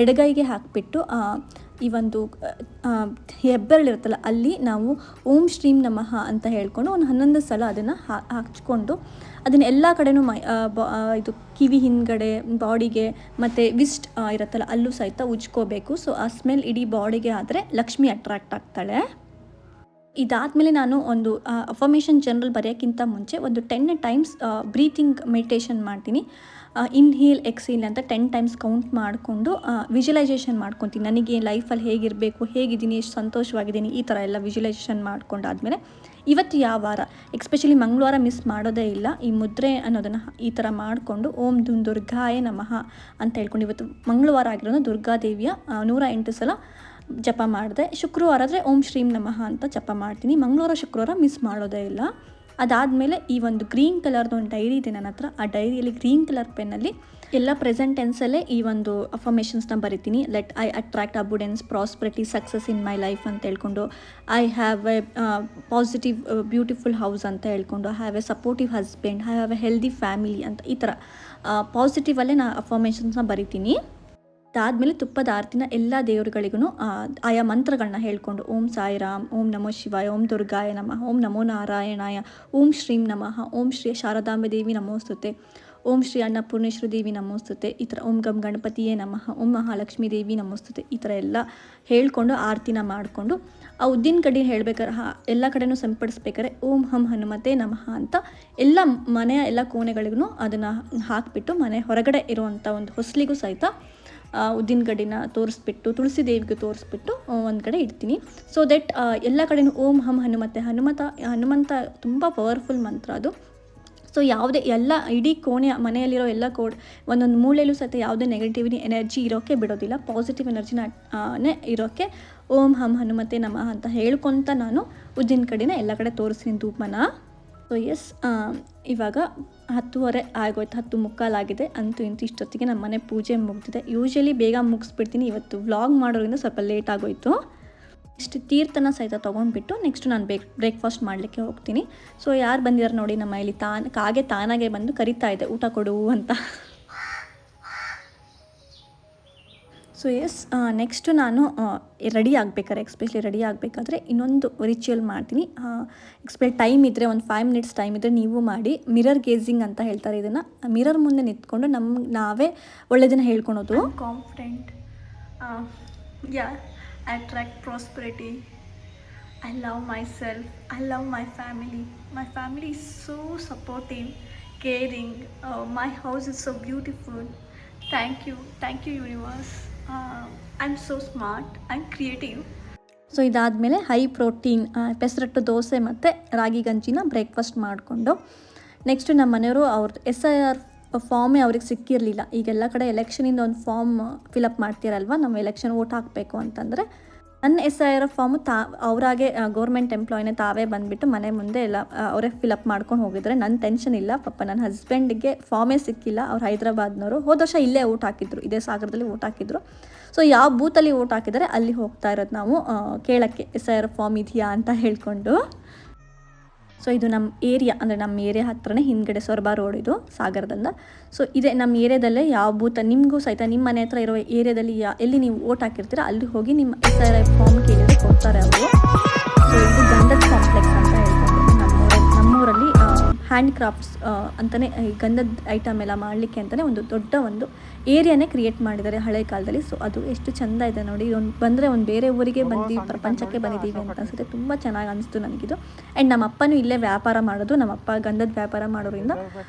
ಎಡಗೈಗೆ ಹಾಕಿಬಿಟ್ಟು ಈ ಒಂದು ಹೆಬ್ಬೆರಳಿರುತ್ತಲ್ಲ ಅಲ್ಲಿ ನಾವು ಓಂ ಶ್ರೀಂ ನಮಃ ಅಂತ ಹೇಳ್ಕೊಂಡು ಒಂದು 11 ಸಲ ಅದನ್ನು ಹಚ್ಕೊಂಡು ಅದನ್ನು ಎಲ್ಲ ಕಡೆನೂ ಇದು ಕಿವಿ ಹಿಂದ್ಗಡೆ, ಬಾಡಿಗೆ ಮತ್ತು ವಿಸ್ಟ್ ಇರುತ್ತಲ್ಲ ಅಲ್ಲೂ ಸಹಿತ ಉಜ್ಕೋಬೇಕು. ಸೊ ಆ ಸ್ಮೆಲ್ ಇಡೀ ಬಾಡಿಗೆ ಆದರೆ ಲಕ್ಷ್ಮಿ ಅಟ್ರಾಕ್ಟ್ ಆಗ್ತಾಳೆ. ಇದಾದಮೇಲೆ ನಾನು ಒಂದು ಅಫರ್ಮೇಷನ್ ಜನರಲ್ ಬರೆಯೋಕ್ಕಿಂತ ಮುಂಚೆ ಒಂದು 10 ಟೈಮ್ಸ್ ಬ್ರೀತಿಂಗ್ ಮೆಡಿಟೇಷನ್ ಮಾಡ್ತೀನಿ. ಇನ್ಹೇಲ್ ಎಕ್ಸೇಲ್ ಅಂತ 10 ಟೈಮ್ಸ್ ಕೌಂಟ್ ಮಾಡಿಕೊಂಡು ವಿಜುವಲೈಸೇಷನ್ ಮಾಡ್ಕೊತೀನಿ. ನನಗೆ ಲೈಫಲ್ಲಿ ಹೇಗಿರಬೇಕು, ಹೇಗಿದ್ದೀನಿ, ಎಷ್ಟು ಸಂತೋಷವಾಗಿದ್ದೀನಿ, ಈ ಥರ ಎಲ್ಲ ವಿಜುವಲೈಸೇಷನ್ ಮಾಡ್ಕೊಂಡಾದಮೇಲೆ ಇವತ್ತು ಯಾವ ವಾರ, ಎಕ್ಸ್ಪೆಷಲಿ ಮಂಗಳವಾರ ಮಿಸ್ ಮಾಡೋದೇ ಇಲ್ಲ. ಈ ಮುದ್ರೆ ಅನ್ನೋದನ್ನು ಈ ಥರ ಮಾಡಿಕೊಂಡು ಓಂ ದುರ್ಗಾಯ ನಮಃ ಅಂತ ಹೇಳ್ಕೊಂಡು, ಇವತ್ತು ಮಂಗಳವಾರ ಆಗಿರೋದು ದುರ್ಗಾದೇವಿಯ 108 ಸಲ ಜಪ ಮಾಡಿದೆ. ಶುಕ್ರವಾರ ಆದರೆ ಓಂ ಶ್ರೀಂ ನಮಃ ಅಂತ ಜಪ ಮಾಡ್ತೀನಿ. ಮಂಗಳವಾರ ಶುಕ್ರವಾರ ಮಿಸ್ ಮಾಡೋದೇ ಇಲ್ಲ. ಅದಾದಮೇಲೆ ಈ ಒಂದು ಗ್ರೀನ್ ಕಲರ್ದು ಒಂದು ಡೈರಿ ಇದೆ ನನ್ನ ಹತ್ರ. ಆ ಡೈರಿಯಲ್ಲಿ ಗ್ರೀನ್ ಕಲರ್ ಪೆನ್ನಲ್ಲಿ ಎಲ್ಲ ಪ್ರೆಸೆಂಟ್ ಟೆನ್ಸಲ್ಲೇ ಈ ಒಂದು ಅಫರ್ಮೇಷನ್ಸ್ನ ಬರಿತೀನಿ. Let I attract abundance, prosperity, success in my life ಅಂತ ಹೇಳ್ಕೊಂಡು, I have a positive beautiful house ಅಂತ ಹೇಳ್ಕೊಂಡು, I have a supportive husband, I have a healthy family ಅಂತ ಈ ಥರ ಪಾಸಿಟಿವಲ್ಲೇ ನಾನು ಅಫರ್ಮೇಷನ್ಸ್ನ ಬರಿತೀನಿ. ಅದಾದಮೇಲೆ ತುಪ್ಪದ ಆರತಿನ ಎಲ್ಲ ದೇವರುಗಳಿಗೂ ಆಯಾ ಮಂತ್ರಗಳನ್ನ ಹೇಳ್ಕೊಂಡು ಓಂ ಸಾಯಿರಾಮ್, ಓಂ ನಮೋ ಶಿವಾಯ, ಓಂ ದುರ್ಗಾಯ ನಮಃ, ಓಂ ನಮೋ ನಾರಾಯಣಾಯ, ಓಂ ಶ್ರೀಂ ನಮಃ, ಓಂ ಶ್ರೀ ಶಾರದಾಂಬೆ ದೇವಿ ನಮೋಸ್ತುತೆ, ಓಂ ಶ್ರೀ ಅನ್ನಪೂರ್ಣೇಶ್ವರಿ ದೇವಿ ನಮೋಸ್ತುತೆ, ಈ ಥರ ಓಂ ಗಂ ಗಣಪತಿಯೇ ನಮಃ, ಓಂ ಮಹಾಲಕ್ಷ್ಮೀ ದೇವಿ ನಮೋಸ್ತುತೆ, ಈ ಥರ ಎಲ್ಲ ಹೇಳ್ಕೊಂಡು ಆರತಿನ ಮಾಡಿಕೊಂಡು ಆ ಉದ್ದಿನ ಕಡ್ಡಿ ಹೇಳ್ಬೇಕಾದ್ರೆ ಎಲ್ಲ ಕಡೆನೂ ಸಿಂಪಡಿಸ್ಬೇಕಾದ್ರೆ ಓಂ ಹಂ ಹನುಮತೆ ನಮಃ ಅಂತ ಎಲ್ಲ ಮನೆಯ ಎಲ್ಲ ಕೋಣೆಗಳಿಗೂ ಅದನ್ನು ಹಾಕಿಬಿಟ್ಟು ಮನೆ ಹೊರಗಡೆ ಇರುವಂಥ ಒಂದು ಹೊಸಲಿಗೂ ಸಹಿತ ಉದ್ದಿನ ಗಡ್ಡಿನ ತೋರಿಸ್ಬಿಟ್ಟು ತುಳಸಿ ದೇವಿಗೆ ತೋರಿಸ್ಬಿಟ್ಟು ಒಂದು ಕಡೆ ಇಡ್ತೀನಿ. ಸೊ ದಟ್ ಎಲ್ಲ ಕಡೆಯೂ ಓಂ ಹಂ ಹನುಮಂತ ತುಂಬ ಪವರ್ಫುಲ್ ಮಂತ್ರ ಅದು. ಸೊ ಯಾವುದೇ ಎಲ್ಲ ಇಡೀ ಕೋಣೆ ಮನೆಯಲ್ಲಿರೋ ಎಲ್ಲ ಒಂದೊಂದು ಮೂಲೆಯಲ್ಲೂ ಸಹಿತ ಯಾವುದೇ ನೆಗೆಟಿವ್ ಎನರ್ಜಿ ಇರೋಕ್ಕೆ ಬಿಡೋದಿಲ್ಲ, ಪಾಸಿಟಿವ್ ಎನರ್ಜಿನೇ ಇರೋಕ್ಕೆ ಓಂ ಹಂ ಹನುಮತೆ ನಮಃ ಅಂತ ಹೇಳ್ಕೊತ ನಾನು ಉದ್ದಿನ ಕಡ್ಡಿನ ಎಲ್ಲ ಕಡೆ ತೋರಿಸ್ತೀನಿ ಧೂಪನ. ಸೊ ಎಸ್, ಇವಾಗ 10:30 ಆಗೋಯ್ತು, 10:45 ಅಂತೂ ಇಂತೂ ಇಷ್ಟೊತ್ತಿಗೆ ನಮ್ಮ ಮನೆ ಪೂಜೆ ಮುಗಿದಿದೆ. ಯೂಶ್ವಲಿ ಬೇಗ ಮುಗಿಸ್ಬಿಡ್ತೀನಿ, ಇವತ್ತು ವ್ಲಾಗ್ ಮಾಡೋದ್ರಿಂದ ಸ್ವಲ್ಪ ಲೇಟ್ ಆಗೋಯಿತು. ನೆಕ್ಸ್ಟ್ ತೀರ್ಥನ ಸಹಿತ ತೊಗೊಂಡ್ಬಿಟ್ಟು ನೆಕ್ಸ್ಟ್ ನಾನು ಬ್ರೇಕ್ಫಾಸ್ಟ್ ಮಾಡಲಿಕ್ಕೆ ಹೋಗ್ತೀನಿ. ಸೊ ಯಾರು ಬಂದಿದ್ದಾರೆ ನೋಡಿ, ನಮ್ಮ ಇಲ್ಲಿ ಕಾಗೆ ತಾನಾಗೆ ಬಂದು ಕರಿತಾ ಇದೆ ಊಟ ಕೊಡು ಅಂತ. ಸೊ ಎಸ್, ನೆಕ್ಸ್ಟು ನಾನು ರೆಡಿ ಆಗಬೇಕಾದ್ರೆ ಎಕ್ಸ್ಪೆಷಲಿ ರೆಡಿ ಆಗಬೇಕಾದ್ರೆ ಇನ್ನೊಂದು ರಿಚುವಲ್ ಮಾಡ್ತೀನಿ. ಟೈಮ್ ಇದ್ದರೆ ಒಂದು 5 ಮಿನಿಟ್ಸ್ ಟೈಮ್ ಇದ್ದರೆ ನೀವು ಮಾಡಿ. ಮಿರರ್ ಗೇಜಿಂಗ್ ಅಂತ ಹೇಳ್ತಾರೆ ಇದನ್ನು. ಮಿರರ್ ಮುಂದೆ ನಿಂತ್ಕೊಂಡು ನಾವೇ ಒಳ್ಳೆಯದನ್ನು ಹೇಳ್ಕೊಳೋದು. Confident, yeah, I attract prosperity, I love myself, I love my family. My family is so supportive, caring. My house is so beautiful. Thank you universe. I'm so smart, I'm creative. So ಇದಾದಮೇಲೆ high protein pesarattu dosa ಮತ್ತು ರಾಗಿ ಗಂಜಿನ breakfast ಮಾಡಿಕೊಂಡು next ನಮ್ಮ ಮನೆಯವರು ಅವ್ರದ್ದು SIR ಫಾರ್ಮೇ ಅವ್ರಿಗೆ ಸಿಕ್ಕಿರಲಿಲ್ಲ. ಈಗೆಲ್ಲ ಕಡೆ ಎಲೆಕ್ಷನಿಂದ ಒಂದು ಫಾರ್ಮ್ ಫಿಲಪ್ ಮಾಡ್ತೀರಲ್ವ, ನಮ್ಮ ಎಲೆಕ್ಷನ್ ವೋಟ್ ಹಾಕಬೇಕು ಅಂತಂದರೆ ನನ್ನ SIR ಫಾರ್ಮು ಅವರಾಗೆ ಗೌರ್ಮೆಂಟ್ ಎಂಪ್ಲಾಯ್ನೇ ತಾವೇ ಬಂದುಬಿಟ್ಟು ಮನೆ ಮುಂದೆ ಎಲ್ಲ ಅವರೇ ಫಿಲಪ್ ಮಾಡ್ಕೊಂಡು ಹೋಗಿದ್ದಾರೆ. ನನ್ನ ಟೆನ್ಷನ್ ಇಲ್ಲ. ಪಾಪ ನನ್ನ ಹಸ್ಬೆಂಡಿಗೆ ಫಾರ್ಮೇ ಸಿಕ್ಕಿಲ್ಲ. ಅವ್ರು ಹೈದ್ರಾಬಾದ್ನವರು. ಹೋದ ವರ್ಷ ಇಲ್ಲೇ ಓಟ್ ಹಾಕಿದ್ರು, ಇದೇ ಸಾಗರದಲ್ಲಿ ಓಟ್ ಹಾಕಿದ್ರು. ಸೊ ಯಾವ ಬೂತಲ್ಲಿ ಓಟ್ ಹಾಕಿದರೆ ಅಲ್ಲಿ ಹೋಗ್ತಾ ಇರೋದು ನಾವು ಕೇಳೋಕ್ಕೆ SIR ಫಾರ್ಮ್ ಇದೆಯಾ ಅಂತ ಹೇಳ್ಕೊಂಡು. ಸೊ ಇದು ನಮ್ಮ ಏರಿಯಾ, ಅಂದರೆ ನಮ್ಮ ಏರಿಯಾ ಹತ್ರನೇ ಹಿಂದ್ಗಡೆ ಸೊರಬ ರೋಡ್ ಇದು ಸಾಗರದಿಂದ. ಸೊ ಇದೇ ನಮ್ಮ ಏರಿಯಾದಲ್ಲೇ ಯಾವ ಬೂತ ನಿಮಗೂ ಸಹಿತ ನಿಮ್ಮ ಮನೆ ಹತ್ರ ಇರೋ ಏರಿಯಾದಲ್ಲಿ ಎಲ್ಲಿ ನೀವು ಓಟ್ ಹಾಕಿರ್ತೀರ ಅಲ್ಲಿ ಹೋಗಿ ನಿಮ್ಮ SIR ಫಾರ್ಮ್ ಕೇಳಿದರೆ ಕೊಡ್ತಾರೆ ಅವರು. ಸೊ ಇದು ಗಂಧದ ಕಾಂಪ್ಲೆಕ್ಸ್ ಅಂತ ಹೇಳ್ತಾರೆ ನಮ್ಮೂರಲ್ಲಿ. ಹ್ಯಾಂಡ್ಕ್ರಾಫ್ಟ್ಸ್ ಅಂತಲೇ ಈ ಗಂಧದ ಐಟಮ್ ಎಲ್ಲ ಮಾಡಲಿಕ್ಕೆ ಅಂತಲೇ ಒಂದು ದೊಡ್ಡ ಒಂದು ಏರಿಯಾನೇ ಕ್ರಿಯೇಟ್ ಮಾಡಿದ್ದಾರೆ ಹಳೆ ಕಾಲದಲ್ಲಿ. ಸೊ ಅದು ಎಷ್ಟು ಚೆಂದ ಇದೆ ನೋಡಿ. ಬಂದರೆ ಒಂದು ಬೇರೆ ಊರಿಗೆ ಪ್ರಪಂಚಕ್ಕೆ ಬಂದಿದ್ದೀವಿ ಅಂತ ಅನಿಸುತ್ತೆ. ತುಂಬ ಚೆನ್ನಾಗಿ ಅನಿಸ್ತು ನನಗಿದು. ಆ್ಯಂಡ್ ನಮ್ಮ ಅಪ್ಪನೂ ಇಲ್ಲೇ ವ್ಯಾಪಾರ ಮಾಡೋದು. ನಮ್ಮ ಅಪ್ಪ ಗಂಧದ ವ್ಯಾಪಾರ ಮಾಡೋದ್ರಿಂದ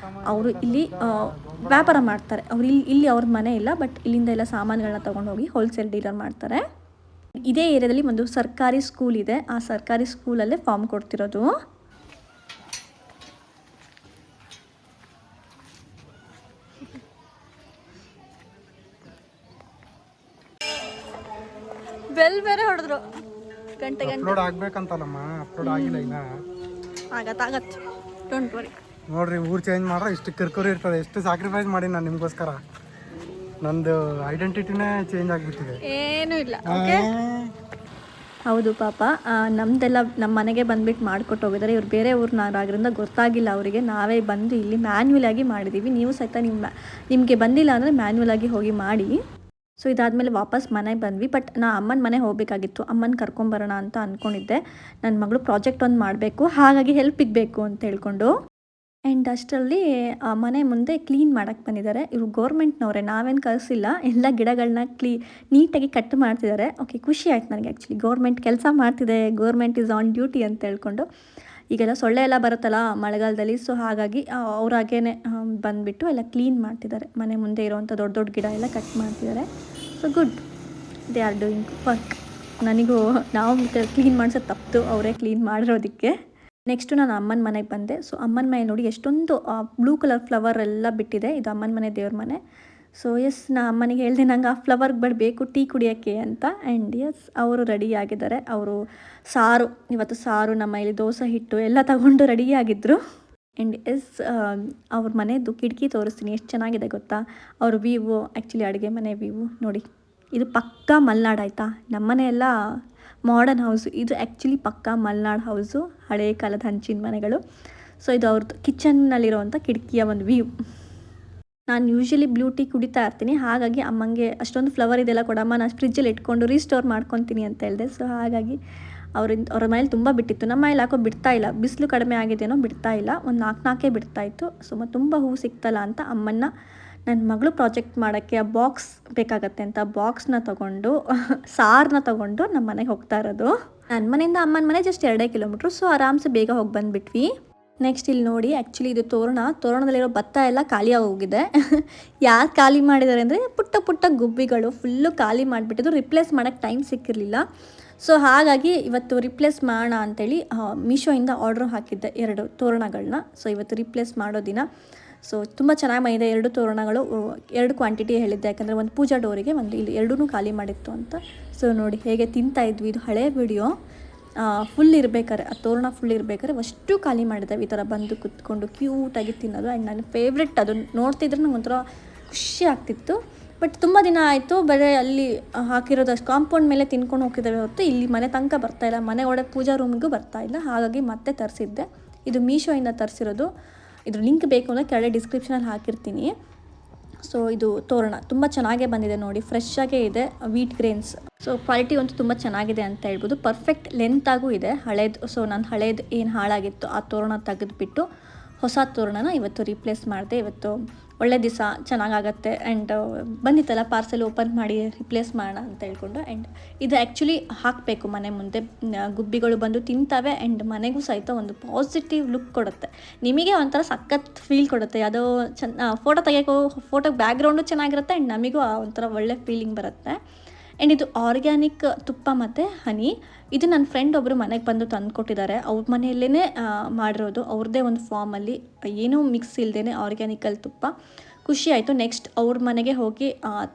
ಅವರು ಇಲ್ಲಿ ವ್ಯಾಪಾರ ಮಾಡ್ತಾರೆ. ಅವ್ರು ಇಲ್ಲಿ ಅವ್ರ ಮನೆ ಇಲ್ಲ, ಬಟ್ ಇಲ್ಲಿಂದ ಎಲ್ಲ ಸಾಮಾನುಗಳನ್ನ ತೊಗೊಂಡೋಗಿ ಹೋಲ್ಸೇಲ್ ಡೀಲರ್ ಮಾಡ್ತಾರೆ. ಇದೇ ಏರಿಯಾದಲ್ಲಿ ಒಂದು ಸರ್ಕಾರಿ ಸ್ಕೂಲ್ ಇದೆ. ಆ ಸರ್ಕಾರಿ ಸ್ಕೂಲಲ್ಲೇ ಫಾರ್ಮ್ ಕೊಡ್ತಿರೋದು. ಬೆಲ್ ಬೇರೆ ಹೊಡೆದ್ರು. ಗಂಟೆ ಅಪ್ಲೋಡ್ ಆಗ್ಬೇಕಂತಲ್ಲಮ್ಮ, ಅಪ್ಲೋಡ್ ಆಗಿಲ್ಲ ಇನ್ನ. ಆಗತ್ತೆ, ಡೋಂಟ್ ವರಿ. ನೋಡ್ರಿ, ಊರು ಚೇಂಜ್ ಮಾಡ್ರೆ ಇಷ್ಟು ಕಿರ್ಕುರಿ ಇರ್ತದೆ. ಎಷ್ಟು ಸ್ಯಾಕ್ರಿಫೈಸ್ ಮಾಡಿ ನಾನು ನಿಮಗೋಸ್ಕರ. ನಂದು ಐಡೆಂಟಿಟಿನೇ ಚೇಂಜ್ ಆಗಿಬಿಟ್ಟಿದೆ. ಏನೂ ಇಲ್ಲ. ಹೌದು ಪಾಪ, ನಮ್ಮದೆಲ್ಲ ನಮ್ಮ ಮನೆಗೆ ಬಂದುಬಿಟ್ಟು ಮಾಡಿಕೊಟ್ಟು ಹೋಗಿದ್ದಾರೆ. ಇವ್ರು ಬೇರೆ ಊರಿನವರಾದ್ರಿಂದ ಗೊತ್ತಾಗಿಲ್ಲ ಅವರಿಗೆ. ನಾವೇ ಬಂದು ಇಲ್ಲಿ ಮ್ಯಾನ್ಯುವಲ್ ಆಗಿ ಮಾಡಿದ್ದೀವಿ. ನೀವು ಸಹಿತ ನಿಮಗೆ ಬಂದಿಲ್ಲ ಅಂದರೆ ಮ್ಯಾನ್ಯುವಲ್ ಆಗಿ ಹೋಗಿ ಮಾಡಿ. ಸೊ ಇದಾದಮೇಲೆ ವಾಪಸ್ ಮನೆಗೆ ಬಂದ್ವಿ. ಬಟ್ ನಾ ಅಮ್ಮನ ಮನೆ ಹೋಗಬೇಕಾಗಿತ್ತು. ಅಮ್ಮನ ಕರ್ಕೊಂಬರೋಣ ಅಂತ ಅಂದ್ಕೊಂಡಿದ್ದೆ. ನನ್ನ ಮಗಳು ಪ್ರಾಜೆಕ್ಟ್ ಒಂದು ಮಾಡಬೇಕು, ಹಾಗಾಗಿ ಹೆಲ್ಪಿಗೆ ಬೇಕು ಅಂತ ಹೇಳ್ಕೊಂಡು. ಆ್ಯಂಡ್ ಅಷ್ಟರಲ್ಲಿ ಮನೆ ಮುಂದೆ ಕ್ಲೀನ್ ಮಾಡೋಕ್ಕೆ ಬಂದಿದ್ದಾರೆ. ಇವರು ಗೌರ್ಮೆಂಟ್ನವರೇ, ನಾವೇನು ಕಳಿಸಿಲ್ಲ. ಎಲ್ಲ ಗಿಡಗಳನ್ನ ನೀಟಾಗಿ ಕಟ್ ಮಾಡ್ತಿದ್ದಾರೆ. ಓಕೆ, ಖುಷಿ ಆಯ್ತು ನನಗೆ. ಆ್ಯಕ್ಚುಲಿ ಗೌರ್ಮೆಂಟ್ ಕೆಲಸ ಮಾಡ್ತಿದೆ, ಗೌರ್ಮೆಂಟ್ ಈಸ್ ಆನ್ ಡ್ಯೂಟಿ ಅಂತ ಹೇಳ್ಕೊಂಡು. ಈಗೆಲ್ಲ ಸೊಳ್ಳೆ ಎಲ್ಲ ಬರುತ್ತಲ್ಲ ಮಳೆಗಾಲದಲ್ಲಿ. ಸೊ ಹಾಗಾಗಿ ಅವ್ರಾಗೇ ಬಂದುಬಿಟ್ಟು ಎಲ್ಲ ಕ್ಲೀನ್ ಮಾಡ್ತಿದ್ದಾರೆ. ಮನೆ ಮುಂದೆ ಇರೋವಂಥ ದೊಡ್ಡ ದೊಡ್ಡ ಗಿಡ ಎಲ್ಲ ಕಟ್ ಮಾಡ್ತಿದ್ದಾರೆ. So good, they are doing work. ನನಗೂ ನಾವು ಕ್ಲೀನ್ ಮಾಡಿಸೋದು ತಪ್ಪು, ಅವರೇ ಕ್ಲೀನ್ ಮಾಡಿರೋದಕ್ಕೆ. ನೆಕ್ಸ್ಟು ನಾನು ಅಮ್ಮನ ಮನೆಗೆ ಬಂದೆ. ಸೊ ಅಮ್ಮನ ಮನೆ ನೋಡಿ ಎಷ್ಟೊಂದು ಬ್ಲೂ ಕಲರ್ ಫ್ಲವರ್ ಎಲ್ಲ ಬಿಟ್ಟಿದೆ. ಇದು ಅಮ್ಮನ ಮನೆ, ದೇವ್ರ ಮನೆ. ಸೊ ಎಸ್ ನಾ ಅಮ್ಮನಿಗೆ ಹೇಳಿದೆ ನಂಗೆ ಆ ಫ್ಲವರ್ ಬರಬೇಕು ಟೀ ಕುಡಿಯೋಕ್ಕೆ ಅಂತ. ಆ್ಯಂಡ್ ಎಸ್ ಅವರು ರೆಡಿಯಾಗಿದ್ದಾರೆ. ಅವರು ಸಾರು ಇವತ್ತು ಸಾರು ನಮ್ಮ ಇಲ್ಲಿ ದೋಸೆ ಹಿಟ್ಟು ಎಲ್ಲ ತಗೊಂಡು ರೆಡಿಯಾಗಿದ್ದರು. ಆ್ಯಂಡ್ ಎಸ್ ಅವ್ರ ಮನೆಯದು ಕಿಟಕಿ ತೋರಿಸ್ತೀನಿ, ಎಷ್ಟು ಚೆನ್ನಾಗಿದೆ ಗೊತ್ತಾ. ಅವ್ರ ವ್ಯೂವು ಆ್ಯಕ್ಚುಲಿ ಅಡುಗೆ ಮನೆ ವ್ಯೂವು ನೋಡಿ. ಇದು ಪಕ್ಕಾ ಮಲೆನಾಡು ಆಯಿತಾ. ನಮ್ಮನೆ ಎಲ್ಲ ಮಾಡರ್ನ್ ಹೌಸು, ಇದು ಆ್ಯಕ್ಚುಲಿ ಪಕ್ಕಾ ಮಲೆನಾಡು ಹೌಸು, ಹಳೆಯ ಕಾಲದ ಹಂಚಿನ ಮನೆಗಳು. ಸೊ ಇದು ಅವ್ರದ್ದು ಕಿಚನ್ನಲ್ಲಿರೋವಂಥ ಕಿಟಕಿಯ ಒಂದು ವ್ಯೂ. ನಾನು ಯೂಶ್ವಲಿ ಬ್ಲೂ ಟೀ ಕುಡಿತಾ ಇರ್ತೀನಿ, ಹಾಗಾಗಿ ಅಮ್ಮಂಗೆ ಅಷ್ಟೊಂದು ಫ್ಲವರ್ ಇದೆಲ್ಲ ಕೊಡಮ್ಮ, ನಾನು ಫ್ರಿಜ್ಜಲ್ಲಿ ಇಟ್ಕೊಂಡು ರೀಸ್ಟೋರ್ ಮಾಡ್ಕೊತೀನಿ ಅಂತ ಹೇಳಿದೆ. ಸೊ ಹಾಗಾಗಿ ಅವ್ರ ಮನೇಲಿ ತುಂಬ ಬಿಟ್ಟಿತ್ತು. ನಮ್ಮ ಮನೇಲಿ ಯಾಕೋ ಬಿಡ್ತಾ ಇಲ್ಲ, ಬಿಸಿಲು ಕಡಿಮೆ ಆಗಿದೆಯೋ ಬಿಡ್ತಾ ಇಲ್ಲ, ಒಂದು 4 ಬಿಡ್ತಾಯಿತ್ತು. ಸೊ ಮತ್ತು ತುಂಬ ಹೂವು ಸಿಕ್ತಲ್ಲ ಅಂತ ಅಮ್ಮನ್ನ ನನ್ನ ಮಗಳು ಪ್ರಾಜೆಕ್ಟ್ ಮಾಡೋಕ್ಕೆ ಆ ಬಾಕ್ಸ್ ಬೇಕಾಗತ್ತೆ ಅಂತ ಬಾಕ್ಸ್ನ ತೊಗೊಂಡು ಸಾರನ್ನ ತೊಗೊಂಡು ನಮ್ಮ ಮನೆಗೆ ಹೋಗ್ತಾ ಇರೋದು. ನನ್ನ ಮನೆಯಿಂದ ಅಮ್ಮನ ಮನೆ ಜಸ್ಟ್ 2 ಕಿಲೋಮೀಟ್ರು. ಸೊ ಆರಾಮ್ಸೆ ಬೇಗ ಹೋಗಿ ಬಂದುಬಿಟ್ವಿ. ನೆಕ್ಸ್ಟ್ ಇಲ್ಲಿ ನೋಡಿ, ಆ್ಯಕ್ಚುಲಿ ಇದು ತೋರಣದಲ್ಲಿರೋ ಭತ್ತ ಎಲ್ಲ ಖಾಲಿಯಾಗಿ ಹೋಗಿದೆ. ಯಾರು ಖಾಲಿ ಮಾಡಿದ್ದಾರೆ ಅಂದರೆ ಪುಟ್ಟ ಗುಬ್ಬಿಗಳು ಫುಲ್ಲು ಖಾಲಿ ಮಾಡಿಬಿಟ್ಟಿದ್ದು. ರಿಪ್ಲೇಸ್ ಮಾಡೋಕ್ಕೆ ಟೈಮ್ ಸಿಕ್ಕಿರಲಿಲ್ಲ. ಸೊ ಹಾಗಾಗಿ ಇವತ್ತು ರಿಪ್ಲೇಸ್ ಮಾಡೋಣ ಅಂಥೇಳಿ ಮೀಶೋಯಿಂದ ಆರ್ಡ್ರ್ ಹಾಕಿದ್ದೆ 2 ತೋರಣಗಳನ್ನ. ಸೊ ಇವತ್ತು ರಿಪ್ಲೇಸ್ ಮಾಡೋ ದಿನ. ಸೊ ತುಂಬ ಚೆನ್ನಾಗಿ ಬಂದಿದೆ 2 ತೋರಣಗಳು. 2 ಕ್ವಾಂಟಿಟಿ ಹೇಳಿದ್ದೆ, ಯಾಕಂದರೆ ಒಂದು ಪೂಜಾ ಡೋರಿಗೆ ಒಂದು ಇಲ್ಲಿ 2 ಖಾಲಿ ಮಾಡಿತ್ತು ಅಂತ. ಸೊ ನೋಡಿ ಹೇಗೆ ತಿಂತಾಯಿದ್ವಿ. ಇದು ಹಳೆ ವಿಡಿಯೋ. ಫುಲ್ ಇರಬೇಕಾರೆ, ಆ ತೋರಣ ಫುಲ್ ಇರಬೇಕಾದ್ರೆ ಅಷ್ಟು ಖಾಲಿ ಮಾಡಿದ್ದೇವೆ. ಈ ಥರ ಬಂದು ಕುತ್ಕೊಂಡು ಕ್ಯೂಟಾಗಿ ತಿನ್ನೋದು. ಆ್ಯಂಡ್ ನನ್ನ ಫೇವ್ರೆಟ್ ಅದು. ನೋಡ್ತಿದ್ರೆ ನಂಗೆ ಒಂಥರ ಖುಷಿ ಆಗ್ತಿತ್ತು. ಬಟ್ ತುಂಬ ದಿನ ಆಯಿತು, ಬರೀ ಅಲ್ಲಿ ಹಾಕಿರೋದು ಅಷ್ಟು ಕಾಂಪೌಂಡ್ ಮೇಲೆ ತಿನ್ಕೊಂಡು ಹೋಗ್ತಿದ್ದೇವೆ ಹೊತ್ತು ಇಲ್ಲಿ ಮನೆ ತನಕ ಬರ್ತಾಯಿಲ್ಲ, ಮನೆ ಒಳಗೆ ಪೂಜಾ ರೂಮಿಗೂ ಬರ್ತಾಯಿಲ್ಲ. ಹಾಗಾಗಿ ಮತ್ತೆ ತರಿಸಿದ್ದೆ. ಇದು ಮೀಶೋಯಿಂದ ತರಿಸಿರೋದು. ಇದ್ರ ಲಿಂಕ್ ಬೇಕು ಅಂದರೆ ಕೆಳಗೆ ಡಿಸ್ಕ್ರಿಪ್ಷನಲ್ಲಿ ಹಾಕಿರ್ತೀನಿ. ಸೊ ಇದು ತೋರಣ ತುಂಬ ಚೆನ್ನಾಗೇ ಬಂದಿದೆ ನೋಡಿ, ಫ್ರೆಶ್ ಆಗೇ ಇದೆ, ವೀಟ್ ಗ್ರೇನ್ಸ್. ಸೊ ಕ್ವಾಲಿಟಿ ಅಂತೂ ತುಂಬ ಚೆನ್ನಾಗಿದೆ ಅಂತ ಹೇಳ್ಬೋದು. ಪರ್ಫೆಕ್ಟ್ ಲೆಂತಾಗೂ ಇದೆ. ಹಳೇದು, ಸೊ ನಾನು ಹಳೇದು ಏನು ಹಾಳಾಗಿತ್ತು ಆ ತೋರಣ ತೆಗೆದುಬಿಟ್ಟು ಹೊಸ ತೋರಣನ ಇವತ್ತು ರೀಪ್ಲೇಸ್ ಮಾಡಿದೆ. ಇವತ್ತು ಒಳ್ಳೆ ದಿವಸ, ಚೆನ್ನಾಗಾಗತ್ತೆ. ಆ್ಯಂಡ್ ಬಂದಿತ್ತಲ್ಲ ಪಾರ್ಸೆಲ್, ಓಪನ್ ಮಾಡಿ ರಿಪ್ಲೇಸ್ ಮಾಡೋಣ ಅಂತ ಹೇಳ್ಕೊಂಡು. ಆ್ಯಂಡ್ ಇದು ಆ್ಯಕ್ಚುಲಿ ಹಾಕಬೇಕು ಮನೆ ಮುಂದೆ, ಗುಬ್ಬಿಗಳು ಬಂದು ತಿಂತವೆ. ಆ್ಯಂಡ್ ಮನೆಗೂ ಸಹಿತ ಒಂದು ಪಾಸಿಟಿವ್ ಲುಕ್ ಕೊಡುತ್ತೆ, ನಿಮಗೆ ಒಂಥರ ಸಖತ್ ಫೀಲ್ ಕೊಡುತ್ತೆ. ಯಾವುದೋ ಫೋಟೋ ತೆಗಿಯೋಕ್ಕೋ, ಫೋಟೋಗೆ ಬ್ಯಾಕ್ಗ್ರೌಂಡು ಚೆನ್ನಾಗಿರುತ್ತೆ. ಆ್ಯಂಡ್ ನಮಗೂ ಒಂಥರ ಒಳ್ಳೆ ಫೀಲಿಂಗ್ ಬರುತ್ತೆ. ಆ್ಯಂಡ್ ಇದು ಆರ್ಗ್ಯಾನಿಕ್ ತುಪ್ಪ ಮತ್ತು ಹನಿ. ಇದು ನನ್ನ ಫ್ರೆಂಡ್ ಒಬ್ಬರು ಮನೆಗೆ ಬಂದು ತಂದು ಕೊಟ್ಟಿದ್ದಾರೆ. ಅವ್ರ ಮನೆಯಲ್ಲೇ ಮಾಡಿರೋದು, ಅವ್ರದ್ದೇ ಒಂದು ಫಾರ್ಮಲ್ಲಿ, ಏನೂ ಮಿಕ್ಸ್ ಇಲ್ಲದೇ ಆರ್ಗ್ಯಾನಿಕಲ್ ತುಪ್ಪ. ಖುಷಿ ಆಯಿತು. ನೆಕ್ಸ್ಟ್ ಅವ್ರ ಮನೆಗೆ ಹೋಗಿ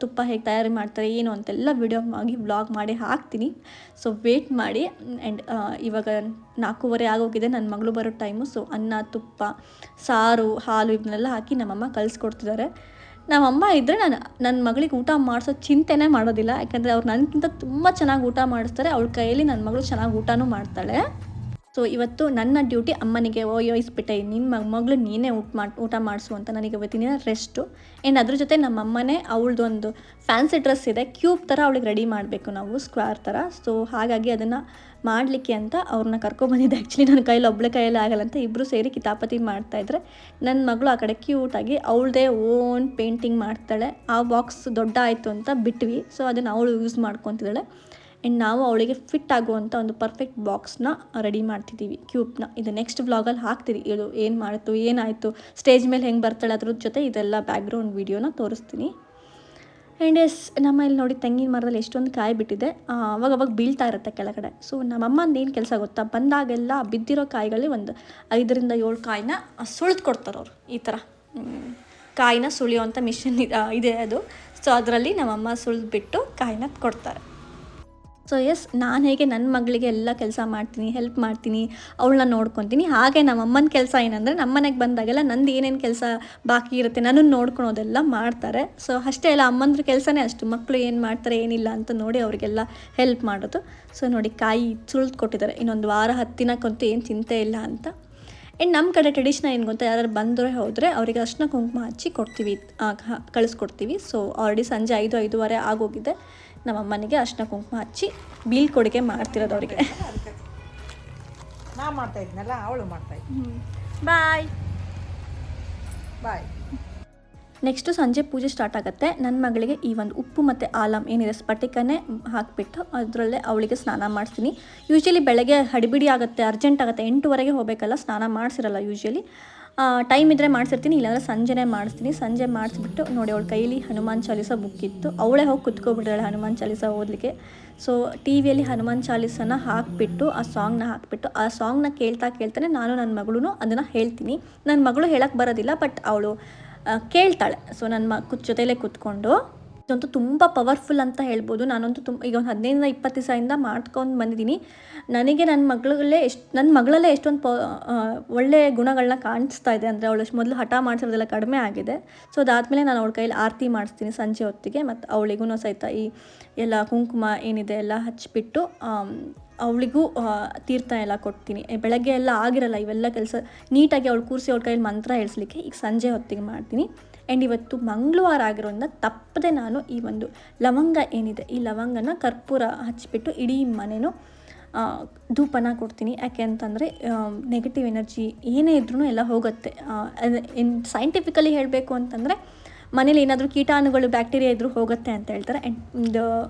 ತುಪ್ಪ ಹೇಗೆ ತಯಾರಿ ಮಾಡ್ತಾರೆ ಏನು ಅಂತೆಲ್ಲ ವಿಡಿಯೋ ಆಗಿ ವ್ಲಾಗ್ ಮಾಡಿ ಹಾಕ್ತೀನಿ. ಸೊ ವೇಟ್ ಮಾಡಿ. ಆ್ಯಂಡ್ ಇವಾಗ 4:15 ಆಗೋಗಿದೆ, ನನ್ನ ಮಗಳು ಬರೋ ಟೈಮು. ಸೊ ಅನ್ನ, ತುಪ್ಪ, ಸಾರು, ಹಾಲು ಇವನ್ನೆಲ್ಲ ಹಾಕಿ ನಮ್ಮಮ್ಮ ಕಲಿಸ್ಕೊಡ್ತಿದ್ದಾರೆ. ನಮ್ಮಮ್ಮ ಇದ್ದರೆ ನನ್ನ ಮಗಳಿಗೆ ಊಟ ಮಾಡಿಸೋ ಚಿಂತೆನೇ ಮಾಡೋದಿಲ್ಲ, ಯಾಕಂದರೆ ಅವ್ರು ನನಗಿಂತ ತುಂಬ ಚೆನ್ನಾಗಿ ಊಟ ಮಾಡಿಸ್ತಾರೆ. ಅವಳ ಕೈಯಲ್ಲಿ ನನ್ನ ಮಗಳು ಚೆನ್ನಾಗಿ ಊಟನೂ ಮಾಡ್ತಾಳೆ. ಸೊ ಇವತ್ತು ನನ್ನ ಡ್ಯೂಟಿ ಅಮ್ಮನಿಗೆ ವಹಿಸ್ಬಿಟ್ಟೆ, ನಿಮ್ಮ ಮಗಳು ನೀನೇ ಊಟ ಮಾಡಿಸು ಅಂತ. ನನಗೆ ಇವತ್ತಿನ ರೆಸ್ಟು. ಆ್ಯಂಡ್ ಅದ್ರ ಜೊತೆ ನಮ್ಮಮ್ಮನೇ ಅವಳದೊಂದು ಫ್ಯಾನ್ಸಿ ಡ್ರೆಸ್ ಇದೆ, ಕ್ಯೂಬ್ ಥರ ಅವಳಿಗೆ ರೆಡಿ ಮಾಡಬೇಕು ನಾವು, ಸ್ಕ್ವೇರ್ ಥರ. ಸೊ ಹಾಗಾಗಿ ಅದನ್ನು ಮಾಡಲಿಕ್ಕೆ ಅಂತ ಅವ್ರನ್ನ ಕರ್ಕೊಬಂದಿದ್ದೆ. ಆ್ಯಕ್ಚುಲಿ ನನ್ನ ಒಬ್ಬಳೆ ಕೈಯಲ್ಲಿ ಆಗಲ್ಲ ಅಂತ ಇಬ್ಬರು ಸೇರಿ ಕಿತಾಪತಿ ಮಾಡ್ತಾಯಿದ್ರೆ, ನನ್ನ ಮಗಳು ಆ ಕಡೆ ಕ್ಯೂಟಾಗಿ ಅವಳದೇ ಓನ್ ಪೇಂಟಿಂಗ್ ಮಾಡ್ತಾಳೆ. ಆ ಬಾಕ್ಸ್ ದೊಡ್ಡ ಆಯಿತು ಅಂತ ಬಿಟ್ವಿ. ಸೊ ಅದನ್ನು ಅವಳು ಯೂಸ್ ಮಾಡ್ಕೊತಿದ್ದಾಳೆ. ಆ್ಯಂಡ್ ನಾವು ಅವಳಿಗೆ ಫಿಟ್ ಆಗುವಂಥ ಒಂದು ಪರ್ಫೆಕ್ಟ್ ಬಾಕ್ಸ್ನ ರೆಡಿ ಮಾಡ್ತಿದ್ದೀವಿ, ಕ್ಯೂಬ್ನ. ಇದು ನೆಕ್ಸ್ಟ್ ವ್ಲಾಗಲ್ಲಿ ಹಾಕ್ತೀವಿ, ಇದು ಏನು ಮಾಡ್ತು, ಏನಾಯಿತು, ಸ್ಟೇಜ್ ಮೇಲೆ ಹೆಂಗೆ ಬರ್ತಾಳೆ, ಅದ್ರ ಜೊತೆ ಇದೆಲ್ಲ ಬ್ಯಾಕ್ಗ್ರೌಂಡ್ ವೀಡಿಯೋನ ತೋರಿಸ್ತೀನಿ. ಆ್ಯಂಡ್ ಎಸ್, ನಮ್ಮ ಇಲ್ಲಿ ನೋಡಿ ತೆಂಗಿನ ಮರದಲ್ಲಿ ಎಷ್ಟೊಂದು ಕಾಯಿ ಬಿಟ್ಟಿದೆ, ಅವಾಗ ಬೀಳ್ತಾ ಇರುತ್ತೆ ಕೆಳಗಡೆ. ಸೊ ನಮ್ಮಮ್ಮಂದು ಏನು ಕೆಲಸ ಗೊತ್ತಾ, ಬಂದಾಗೆಲ್ಲ ಬಿದ್ದಿರೋ ಕಾಯಿಗಳಲ್ಲಿ ಒಂದು 5ರಿಂದ 7 ಕಾಯಿನ ಸುಳಿದು ಕೊಡ್ತಾರೆ ಅವರು. ಈ ಥರ ಕಾಯಿನ ಸುಳಿಯೋವಂಥ ಮಿಷನ್ ಇದೆ ಅದು. ಸೊ ಅದರಲ್ಲಿ ನಮ್ಮಮ್ಮ ಸುಳಿದ್ಬಿಟ್ಟು ಕಾಯಿನ ಕೊಡ್ತಾರೆ. ಸೊ ಎಸ್, ನಾನು ಹೇಗೆ ನನ್ನ ಮಗಳಿಗೆ ಎಲ್ಲ ಕೆಲಸ ಮಾಡ್ತೀನಿ, ಹೆಲ್ಪ್ ಮಾಡ್ತೀನಿ, ಅವಳನ್ನ ನೋಡ್ಕೊತೀನಿ, ಹಾಗೆ ನಮ್ಮಮ್ಮನ ಕೆಲಸ ಏನಂದರೆ ನಮ್ಮ ಮನೆಗೆ ಬಂದಾಗೆಲ್ಲ ನಂದು ಏನೇನು ಕೆಲಸ ಬಾಕಿ ಇರುತ್ತೆ ನನ್ನನ್ನು ನೋಡ್ಕೊಳೋದೆಲ್ಲ ಮಾಡ್ತಾರೆ. ಸೊ ಅಷ್ಟೇ ಅಲ್ಲ, ಅಮ್ಮಂದ್ರ ಕೆಲಸನೇ ಅಷ್ಟು, ಮಕ್ಕಳು ಏನು ಮಾಡ್ತಾರೆ ಏನಿಲ್ಲ ಅಂತ ನೋಡಿ ಅವರಿಗೆಲ್ಲ ಹೆಲ್ಪ್ ಮಾಡೋದು. ಸೊ ನೋಡಿ ಕಾಯಿ ಸುಳಿದು ಕೊಟ್ಟಿದ್ದಾರೆ, ಇನ್ನೊಂದು ವಾರ 10 ದಿನಕ್ಕಂತೂ ಏನು ಚಿಂತೆ ಇಲ್ಲ ಅಂತ. ಆ್ಯಂಡ್ ನಮ್ಮ ಕಡೆ ಟ್ರೆಡಿಷನ್ ಏನು ಗೊತ್ತಾ, ಯಾರು ಬಂದರೆ ಹೋದರೆ ಅವರಿಗೆ ಅರ್ಶಿನ ಕುಂಕುಮ ಹಚ್ಚಿ ಕೊಡ್ತೀವಿ, ಕಳಿಸ್ಕೊಡ್ತೀವಿ. ಸೊ ಆಲ್ರೆಡಿ ಸಂಜೆ 5:30 ಆಗೋಗಿದೆ. ನಮ್ಮ ಅಮ್ಮನಿಗೆ ಅರ್ಶಿನ ಕುಂಕುಮ ಹಚ್ಚಿ ಬೀಳ್ಕೊಡುಗೆ ಮಾಡ್ತಿರೋದು ಅವರಿಗೆ. ನಾ ಮಾಡ್ತಾ ಇದ್ನಲ್ಲ, ಅವಳು ಮಾಡ್ತಾ ಇದ್ದ. ಬಾಯ್ ಬಾಯ್. ನೆಕ್ಸ್ಟು ಸಂಜೆ ಪೂಜೆ ಸ್ಟಾರ್ಟ್ ಆಗುತ್ತೆ. ನನ್ನ ಮಗಳಿಗೆ ಈ ಒಂದು ಉಪ್ಪು ಮತ್ತು ಆಲಂ ಏನಿದೆ ಸ್ಫಟಿಕನೇ ಹಾಕಿಬಿಟ್ಟು ಅದರಲ್ಲೇ ಅವಳಿಗೆ ಸ್ನಾನ ಮಾಡಿಸ್ತೀನಿ. ಯೂಶ್ವಲಿ ಬೆಳಗ್ಗೆ ಹಡಿಬಿಡಿ ಆಗುತ್ತೆ, ಅರ್ಜೆಂಟ್ ಆಗುತ್ತೆ, 8:00 ಹೋಗಬೇಕಲ್ಲ, ಸ್ನಾನ ಮಾಡಿಸಿರಲ್ಲ ಯೂಶ್ವಲಿ. ಟೈಮ್ ಇದ್ದರೆ ಮಾಡಿಸಿರ್ತೀನಿ, ಇಲ್ಲಾಂದರೆ ಸಂಜೆನೇ ಮಾಡಿಸ್ತೀನಿ. ಸಂಜೆ ಮಾಡಿಸ್ಬಿಟ್ಟು ನೋಡಿ, ಅವಳ ಕೈಯಲ್ಲಿ ಹನುಮಾನ್ ಚಾಲೀಸ ಬುಕ್ ಇತ್ತು, ಅವಳೇ ಹೋಗಿ ಕುತ್ಕೊಬಿಟ್ಟಾಳೆ ಹನುಮಾನ್ ಚಾಲೀಸ ಓದಲಿಕ್ಕೆ. ಸೊ ಟಿ ವಿಯಲ್ಲಿ ಹನುಮಾನ್ ಚಾಲೀಸನ ಹಾಕಿಬಿಟ್ಟು ಆ ಸಾಂಗ್ನ ಕೇಳ್ತಾನೆ ನಾನು ನನ್ನ ಮಗಳೂ ಅದನ್ನು ಹೇಳ್ತೀನಿ. ನನ್ನ ಮಗಳು ಹೇಳಕ್ಕೆ ಬರೋದಿಲ್ಲ, ಬಟ್ ಅವಳು ಕೇಳ್ತಾಳೆ. ಸೊ ನನ್ನ ಜೊತೆಲೇ ಕೂತ್ಕೊಂಡು ಇದಂತೂ ತುಂಬ ಪವರ್ಫುಲ್ ಅಂತ ಹೇಳ್ಬೋದು. ನಾನಂತೂ ಈಗ ಒಂದು 15-20 ದಿವಸದಿಂದ ಮಾಡ್ಕೊಂಡು ಬಂದಿದ್ದೀನಿ. ನನಗೆ ನನ್ನ ಮಗಳಲ್ಲೇ ಎಷ್ಟೊಂದು ಒಳ್ಳೆಯ ಗುಣಗಳನ್ನ ಕಾಣಿಸ್ತಾ ಇದೆ. ಅಂದರೆ ಅವಳು ಮೊದಲು ಹಠ ಮಾಡಿಸೋದೆಲ್ಲ ಕಡಿಮೆ ಆಗಿದೆ. ಸೊ ಅದಾದಮೇಲೆ ನಾನು ಅವಳ ಕೈಯಲ್ಲಿ ಆರತಿ ಮಾಡಿಸ್ತೀನಿ ಸಂಜೆ ಹೊತ್ತಿಗೆ. ಮತ್ತು ಅವಳಿಗೂ ಸಹಿತ ಈ ಎಲ್ಲ ಕುಂಕುಮ ಏನಿದೆ ಎಲ್ಲ ಹಚ್ಚಿಬಿಟ್ಟು ಅವಳಿಗೂ ತೀರ್ಥ ಎಲ್ಲ ಕೊಡ್ತೀನಿ. ಬೆಳಗ್ಗೆ ಎಲ್ಲ ಆಗಿರಲ್ಲ ಇವೆಲ್ಲ ಕೆಲಸ ನೀಟಾಗಿ ಅವಳು ಕೂರಿಸಿ ಅವಳ ಕೈಯಲ್ಲಿ ಮಂತ್ರ ಹೇಳಿಸ್ಲಿಕ್ಕೆ ಈಗ ಸಂಜೆ ಹೊತ್ತಿಗೆ ಮಾಡ್ತೀನಿ. ಆ್ಯಂಡ್ ಇವತ್ತು ಮಂಗಳವಾರ ಆಗಿರೋದ್ರಿಂದ ತಪ್ಪದೆ ನಾನು ಈ ಒಂದು ಲವಂಗ ಏನಿದೆ ಈ ಲವಂಗನ ಕರ್ಪೂರ ಹಚ್ಚಿಬಿಟ್ಟು ಇಡೀ ಮನೆಯೂ ಧೂಪನ ಕೊಡ್ತೀನಿ. ಯಾಕೆ ಅಂತಂದರೆ ನೆಗೆಟಿವ್ ಎನರ್ಜಿ ಏನೇ ಇದ್ರೂ ಎಲ್ಲ ಹೋಗುತ್ತೆ. ಸೈಂಟಿಫಿಕಲಿ ಹೇಳಬೇಕು ಅಂತಂದರೆ ಮನೇಲಿ ಏನಾದರೂ ಕೀಟಾಣುಗಳು ಬ್ಯಾಕ್ಟೀರಿಯಾ ಇದ್ದರೂ ಹೋಗುತ್ತೆ ಅಂತ ಹೇಳ್ತಾರೆ. ಆ್ಯಂಡ್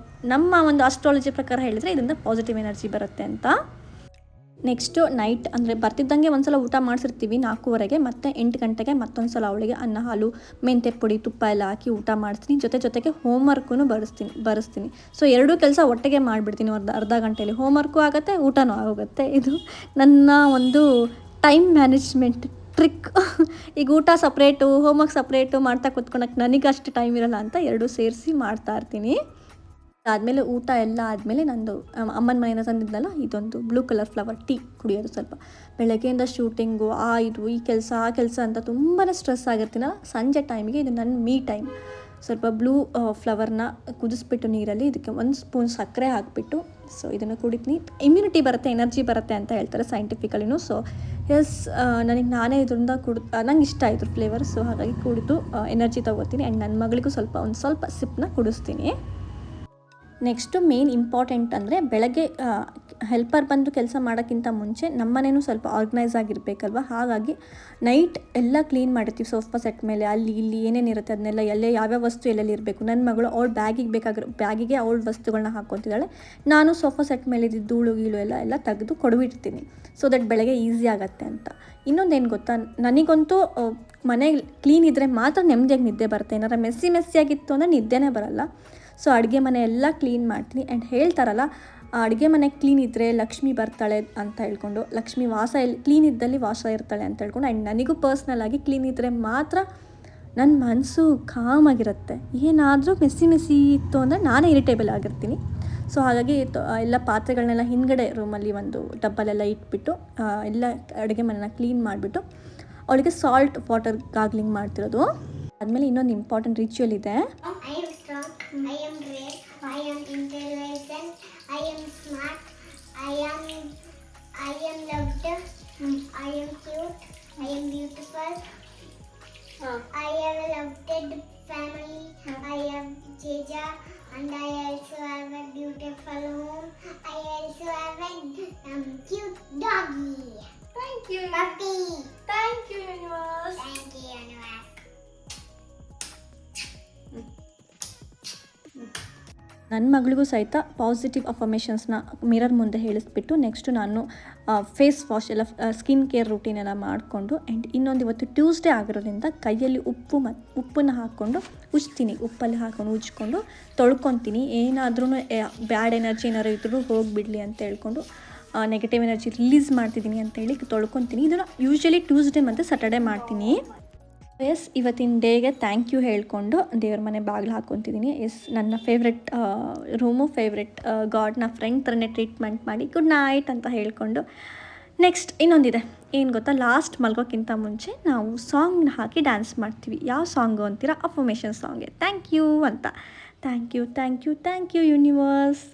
ನಮ್ಮ ಒಂದು ಆಸ್ಟ್ರಾಲಜಿ ಪ್ರಕಾರ ಹೇಳಿದರೆ ಇದರಿಂದ ಪಾಸಿಟಿವ್ ಎನರ್ಜಿ ಬರುತ್ತೆ ಅಂತ. ನೆಕ್ಸ್ಟು ನೈಟ್ ಅಂದರೆ ಬರ್ತಿದ್ದಂಗೆ ಒಂದು ಸಲ ಊಟ ಮಾಡಿಸಿರ್ತೀವಿ 4:15ಗೆ, ಮತ್ತು 8 ಗಂಟೆಗೆ ಮತ್ತೊಂದು ಸಲ ಅವಳಿಗೆ ಅನ್ನ ಹಾಲು ಮೆಂತ್ಯ ಪುಡಿ ತುಪ್ಪ ಎಲ್ಲ ಹಾಕಿ ಊಟ ಮಾಡಿಸ್ತೀನಿ. ಜೊತೆಗೆ ಹೋಮ್ವರ್ಕೂ ಬರೆಸ್ತೀನಿ. ಸೊ ಎರಡೂ ಕೆಲಸ ಒಟ್ಟಿಗೆ ಮಾಡಿಬಿಡ್ತೀನಿ ಅರ್ಧ ಗಂಟೆಯಲ್ಲಿ. ಹೋಮ್ವರ್ಕು ಆಗುತ್ತೆ, ಊಟನೂ ಆಗೋಗುತ್ತೆ. ಇದು ನನ್ನ ಒಂದು ಟೈಮ್ ಮ್ಯಾನೇಜ್ಮೆಂಟ್ ಟ್ರಿಕ್. ಈಗ ಊಟ ಸಪ್ರೇಟು ಹೋಮ್ವರ್ಕ್ ಸಪ್ರೇಟು ಮಾಡ್ತಾ ಕೂತ್ಕೊಳಕ್ಕೆ ನನಗೆ ಅಷ್ಟು ಟೈಮ್ ಇರೋಲ್ಲ ಅಂತ ಎರಡೂ ಸೇರಿಸಿ ಮಾಡ್ತಾಯಿರ್ತೀನಿ. ಆದಮೇಲೆ ಊಟ ಎಲ್ಲ ಆದಮೇಲೆ ನಂದು ಅಮ್ಮನ ಮನೆಯಿಂದ ತಂದಿದ್ನಲ್ಲ ಇದೊಂದು ಬ್ಲೂ ಕಲರ್ ಫ್ಲವರ್ ಟೀ ಕುಡಿಯೋದು. ಸ್ವಲ್ಪ ಬೆಳಗ್ಗೆಯಿಂದ ಶೂಟಿಂಗು ಈ ಕೆಲಸ ಆ ಕೆಲಸ ಅಂತ ತುಂಬಾ ಸ್ಟ್ರೆಸ್ ಆಗಿರ್ತೀನಲ್ಲ, ಸಂಜೆ ಟೈಮಿಗೆ ಇದು ನನ್ನ ಮೀ ಟೈಮ್. ಸ್ವಲ್ಪ ಬ್ಲೂ ಫ್ಲವರ್ನ ಕುದಿಸ್ಬಿಟ್ಟು ನೀರಲ್ಲಿ ಇದಕ್ಕೆ 1 ಸ್ಪೂನ್ ಸಕ್ಕರೆ ಹಾಕಿಬಿಟ್ಟು ಸೊ ಇದನ್ನು ಕುಡಿತೀನಿ. ಇಮ್ಯುನಿಟಿ ಬರುತ್ತೆ, ಎನರ್ಜಿ ಬರುತ್ತೆ ಅಂತ ಹೇಳ್ತಾರೆ ಸೈಂಟಿಫಿಕಲಿನೂ. ಸೊ ನನಗೆ ನಾನೇ ಇದರಿಂದ ನಂಗೆ ಇಷ್ಟ ಇದ್ರ ಫ್ಲೇವರ್. ಸೊ ಹಾಗಾಗಿ ಕುಡಿದು ಎನರ್ಜಿ ತೊಗೋತೀನಿ. ಆ್ಯಂಡ್ ನನ್ನ ಮಗಳಿಗೂ ಒಂದು ಸ್ವಲ್ಪ ಸಿಪ್ಪನ್ನ ಕುಡಿಸ್ತೀನಿ. ನೆಕ್ಸ್ಟು ಮೇನ್ ಇಂಪಾರ್ಟೆಂಟ್ ಅಂದರೆ ಬೆಳಗ್ಗೆ ಹೆಲ್ಪರ್ ಬಂದು ಕೆಲಸ ಮಾಡೋಕ್ಕಿಂತ ಮುಂಚೆ ನಮ್ಮನೇನೂ ಸ್ವಲ್ಪ ಆರ್ಗನೈಸ್ ಆಗಿರಬೇಕಲ್ವ. ಹಾಗಾಗಿ ನೈಟ್ ಎಲ್ಲ ಕ್ಲೀನ್ ಮಾಡಿರ್ತೀವಿ. ಸೋಫಾ ಸೆಟ್ ಮೇಲೆ ಅಲ್ಲಿ ಇಲ್ಲಿ ಏನೇನಿರುತ್ತೆ ಅದನ್ನೆಲ್ಲ ಯಾವ್ಯಾವ ವಸ್ತು ಎಲ್ಲೆಲ್ಲಿ ಇರಬೇಕು. ನನ್ನ ಮಗಳು ಅವಳ ಬ್ಯಾಗಿಗೆ ಅವಳ ವಸ್ತುಗಳನ್ನ ಹಾಕ್ಕೊತಿದ್ದಾಳೆ. ನಾನು ಸೋಫಾ ಸೆಟ್ ಮೇಲೆ ಇದ್ದಿದ್ದು ಧೂಳು ಗೀಳು ಎಲ್ಲ ತೆಗೆದು ಕೊಡ್ಬಿಡ್ತೀನಿ. ಸೊ ದಟ್ ಬೆಳಗ್ಗೆ ಈಸಿ ಆಗುತ್ತೆ ಅಂತ. ಇನ್ನೊಂದೇನು ಗೊತ್ತಾ, ನನಗಂತೂ ಮನೆ ಕ್ಲೀನ್ ಇದ್ದರೆ ಮಾತ್ರ ನೆಮ್ಮದಿಯಾಗಿ ನಿದ್ದೆ ಬರುತ್ತೆ. ಏನಾರ ಮೆಸ್ಸಿಯಾಗಿತ್ತು ಅಂದರೆ ನಿದ್ದೆನೇ ಬರಲ್ಲ. ಸೊ ಅಡುಗೆ ಮನೆ ಎಲ್ಲ ಕ್ಲೀನ್ ಮಾಡ್ತೀನಿ. ಆ್ಯಂಡ್ ಹೇಳ್ತಾರಲ್ಲ ಅಡುಗೆ ಮನೆ ಕ್ಲೀನ್ ಇದ್ದರೆ ಲಕ್ಷ್ಮಿ ಬರ್ತಾಳೆ ಅಂತ ಹೇಳ್ಕೊಂಡು, ಲಕ್ಷ್ಮಿ ಕ್ಲೀನ್ ಇದ್ದಲ್ಲಿ ವಾಸ ಇರ್ತಾಳೆ ಅಂತ ಹೇಳ್ಕೊಂಡು. ಆ್ಯಂಡ್ ನನಗೂ ಪರ್ಸ್ನಲಾಗಿ ಕ್ಲೀನ್ ಇದ್ದರೆ ಮಾತ್ರ ನನ್ನ ಮನಸ್ಸು ಕಾಮಾಗಿರುತ್ತೆ. ಏನಾದರೂ ಮೆಸ್ಸಿ ಇತ್ತು ಅಂದರೆ ನಾನೇ ಇರಿಟೇಬಲ್ ಆಗಿರ್ತೀನಿ. ಸೊ ಹಾಗಾಗಿ ಎಲ್ಲ ಪಾತ್ರೆಗಳನ್ನೆಲ್ಲ ಹಿಂದ್ಗಡೆ ರೂಮಲ್ಲಿ ಒಂದು ಡಬ್ಬಲೆಲ್ಲ ಇಟ್ಬಿಟ್ಟು ಎಲ್ಲ ಅಡುಗೆ ಮನೆನ ಕ್ಲೀನ್ ಮಾಡಿಬಿಟ್ಟು ಅವಳಿಗೆ ಸಾಲ್ಟ್ ವಾಟರ್ ಗಾರ್ಗ್ಲಿಂಗ್ ಮಾಡ್ತಿರೋದು. ಆದಮೇಲೆ ಇನ್ನೊಂದು ಇಂಪಾರ್ಟೆಂಟ್ ರಿಚುವಲ್ ಇದೆ. I am strong, I am brave, I am intelligent, I am smart, I am loved, I am cute, I am beautiful, I have a loved family, I have Jeja, and I also have a beautiful home, I also have a cute doggy. Thank you. Puppy. Thank you, universe. Thank you, universe. ನನ್ನ ಮಗಳಿಗೂ ಸಹಿತ positive ಅಫರ್ಮೇಷನ್ಸ್ನ mirror ಮುಂದೆ ಹೇಳಿಸ್ಬಿಟ್ಟು next ನಾನು face wash ಎಲ್ಲ skin care routine ಎಲ್ಲ ಮಾಡಿಕೊಂಡು. And ಇನ್ನೊಂದು ಇವತ್ತು Tuesday ಆಗಿರೋದ್ರಿಂದ ಕೈಯಲ್ಲಿ ಉಪ್ಪನ್ನು ಹಾಕ್ಕೊಂಡು ಉಜ್ತೀನಿ. ಉಪ್ಪಲ್ಲಿ ಹಾಕೊಂಡು ಉಜ್ಕೊಂಡು ತೊಳ್ಕೊತೀನಿ. ಏನಾದ್ರೂ ಬ್ಯಾಡ್ ಎನರ್ಜಿ ಏನಾದ್ರು ಇದ್ರೂ ಹೋಗಿಬಿಡಲಿ ಅಂತ ಹೇಳ್ಕೊಂಡು, ನೆಗೆಟಿವ್ ಎನರ್ಜಿ ರಿಲೀಸ್ ಮಾಡ್ತಿದ್ದೀನಿ ಅಂತೇಳಿ ತೊಳ್ಕೊತೀನಿ. ಇದನ್ನು ಯೂಶ್ವಲಿ ಟ್ಯೂಸ್ಡೇ ಮತ್ತು ಸ್ಯಾಟರ್ಡೇ ಮಾಡ್ತೀನಿ. ಇವತ್ತಿನ ಡೇಗೆ ಥ್ಯಾಂಕ್ ಯು ಹೇಳ್ಕೊಂಡು ದೇವ್ರ ಮನೆ ಬಾಗಿಲು ಹಾಕ್ಕೊತಿದ್ದೀನಿ. ನನ್ನ ಫೇವ್ರೆಟ್ ರೂಮು, ಫೇವ್ರೆಟ್ ಗಾಡ್ನ ಫ್ರೆಂಡ್ ಥರನೇ ಟ್ರೀಟ್ಮೆಂಟ್ ಮಾಡಿ ಗುಡ್ ನೈಟ್ ಅಂತ ಹೇಳ್ಕೊಂಡು. ನೆಕ್ಸ್ಟ್ ಇನ್ನೊಂದಿದೆ, ಏನು ಗೊತ್ತಾ, ಲಾಸ್ಟ್ ಮಲ್ಗೋಕ್ಕಿಂತ ಮುಂಚೆ ನಾವು ಸಾಂಗ್ನ ಹಾಕಿ ಡ್ಯಾನ್ಸ್ ಮಾಡ್ತೀವಿ. ಯಾವ ಸಾಂಗು ಅಂತೀರಾ? ಅಫರ್ಮೇಷನ್ ಸಾಂಗ್ಗೆ ಥ್ಯಾಂಕ್ ಯು ಅಂತ. Thank you universe,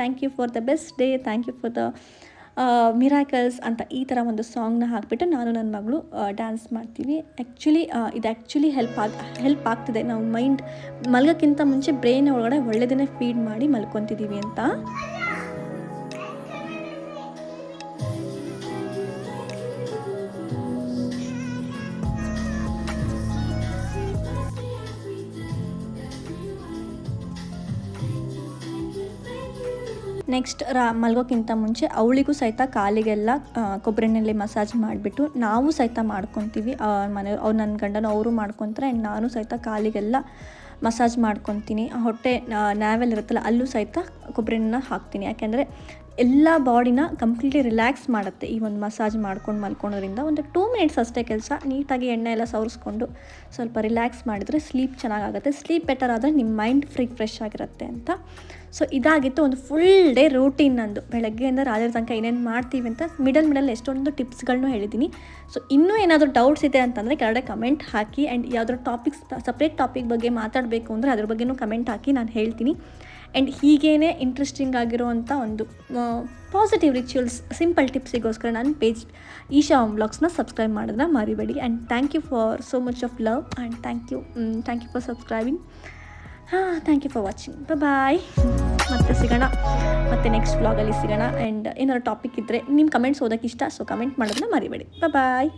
thank you for the best day, thank you for the miracles ಅಂತ ಈ ಥರ ಒಂದು ಸಾಂಗ್ನ ಹಾಕಿಬಿಟ್ಟು ನಾನು ನನ್ನ ಮಗಳು ಡ್ಯಾನ್ಸ್ ಮಾಡ್ತೀವಿ. ಇದು ಹೆಲ್ಪ್ ಆಗ್ತಿದೆ. ನಾವು ಮೈಂಡ್ ಮಲ್ಗೋಕ್ಕಿಂತ ಮುಂಚೆ ಬ್ರೈನ್ ಒಳಗಡೆ ಒಳ್ಳೆಯದನ್ನೇ ಫೀಡ್ ಮಾಡಿ ಮಲ್ಕೊತಿದ್ದೀವಿ ಅಂತ. ನೆಕ್ಸ್ಟ್ ಮಲ್ಗೋಕ್ಕಿಂತ ಮುಂಚೆ ಅವಳಿಗೂ ಸಹಿತ ಕಾಲಿಗೆಲ್ಲ ಕೊಬ್ಬರಿ ಎಣ್ಣೆಲಿ ಮಸಾಜ್ ಮಾಡಿಬಿಟ್ಟು ನಾವು ಸಹಿತ ಮಾಡ್ಕೊತೀವಿ. ಅವ್ರು ನನ್ನ ಗಂಡನೂ ಅವರು ಮಾಡ್ಕೊತಾರೆ. ಆ್ಯಂಡ್ ನಾನು ಸಹಿತ ಕಾಲಿಗೆಲ್ಲ ಮಸಾಜ್ ಮಾಡ್ಕೊತೀನಿ. ಹೊಟ್ಟೆ ನ್ಯಾವೆಲ್ ಇರುತ್ತಲ್ಲ ಅಲ್ಲೂ ಸಹಿತ ಕೊಬ್ಬರಿ ಎಣ್ಣೆನ ಹಾಕ್ತೀನಿ. ಯಾಕೆಂದರೆ ಎಲ್ಲ ಬಾಡಿನ ಕಂಪ್ಲೀಟ್ಲಿ ರಿಲ್ಯಾಕ್ಸ್ ಮಾಡುತ್ತೆ. ಈ ಒಂದು ಮಸಾಜ್ ಮಾಡ್ಕೊಂಡು ಮಲ್ಕೊಳೋದ್ರಿಂದ ಒಂದು 2 ಮಿನಿಟ್ಸ್ ಅಷ್ಟೇ ಕೆಲಸ. ನೀಟಾಗಿ ಎಣ್ಣೆ ಎಲ್ಲ ಸವರಿಸ್ಕೊಂಡು ಸ್ವಲ್ಪ ರಿಲ್ಯಾಕ್ಸ್ ಮಾಡಿದರೆ ಸ್ಲೀಪ್ ಚೆನ್ನಾಗಾಗುತ್ತೆ. ಸ್ಲೀಪ್ ಬೆಟರ್ ಆದರೆ ನಿಮ್ಮ ಮೈಂಡ್ ಫ್ರೆಶ್ ಆಗಿರುತ್ತೆ ಅಂತ. ಸೊ ಇದಾಗಿತ್ತು ಒಂದು ಫುಲ್ ಡೇ ರೂಟೀನ್ ನಂದು. ಬೆಳಗ್ಗೆಯಿಂದ ರಾತ್ರಿ ತನಕ ಏನೇನು ಮಾಡ್ತೀವಿ ಅಂತ ಮಿಡಲ್ ಎಷ್ಟೊಂದು ಟಿಪ್ಸ್ಗಳನ್ನೂ ಹೇಳಿದ್ದೀನಿ. ಸೊ ಇನ್ನೂ ಏನಾದರೂ ಡೌಟ್ಸ್ ಇದೆ ಅಂತಂದರೆ ಕೆಳಗಡೆ ಕಮೆಂಟ್ ಹಾಕಿ. ಆ್ಯಂಡ್ ಯಾವುದಾದ್ರು ಟಾಪಿಕ್ಸ್ ಸಪ್ರೇಟ್ ಟಾಪಿಕ್ ಬಗ್ಗೆ ಮಾತಾಡಬೇಕು ಅಂದರೆ ಅದ್ರ ಬಗ್ಗೆನೂ ಕಮೆಂಟ್ ಹಾಕಿ, ನಾನು ಹೇಳ್ತೀನಿ. ಆ್ಯಂಡ್ ಹೀಗೇ ಇಂಟ್ರೆಸ್ಟಿಂಗ್ ಆಗಿರೋವಂಥ ಒಂದು ಪಾಸಿಟಿವ್ ರಿಚುವಲ್ಸ್ ಸಿಂಪಲ್ ಟಿಪ್ಸಿಗೋಸ್ಕರ ನನ್ನ ಪೇಜ್ ಈಶಾ ವ್ಲಾಗ್ಸ್ನ ಸಬ್ಸ್ಕ್ರೈಬ್ ಮಾಡೋದನ್ನ ಮರಿಬೇಡಿ. And thank you for so much of love and thank you for subscribing. Thank you for watching. Bye. ಮತ್ತೆ ಸಿಗೋಣ, ಮತ್ತೆ ನೆಕ್ಸ್ಟ್ ವ್ಲಾಗಲ್ಲಿ ಸಿಗೋಣ. ಆ್ಯಂಡ್ ಏನಾದ್ರು ಟಾಪಿಕ್ ಇದ್ದರೆ ನಿಮ್ಮ ಕಮೆಂಟ್ಸ್ ಓದೋಕ್ಕೆ ಇಷ್ಟ, ಸೊ ಕಮೆಂಟ್ ಮಾಡೋದನ್ನ ಮರಿಬೇಡಿ. ಬಾಯ್.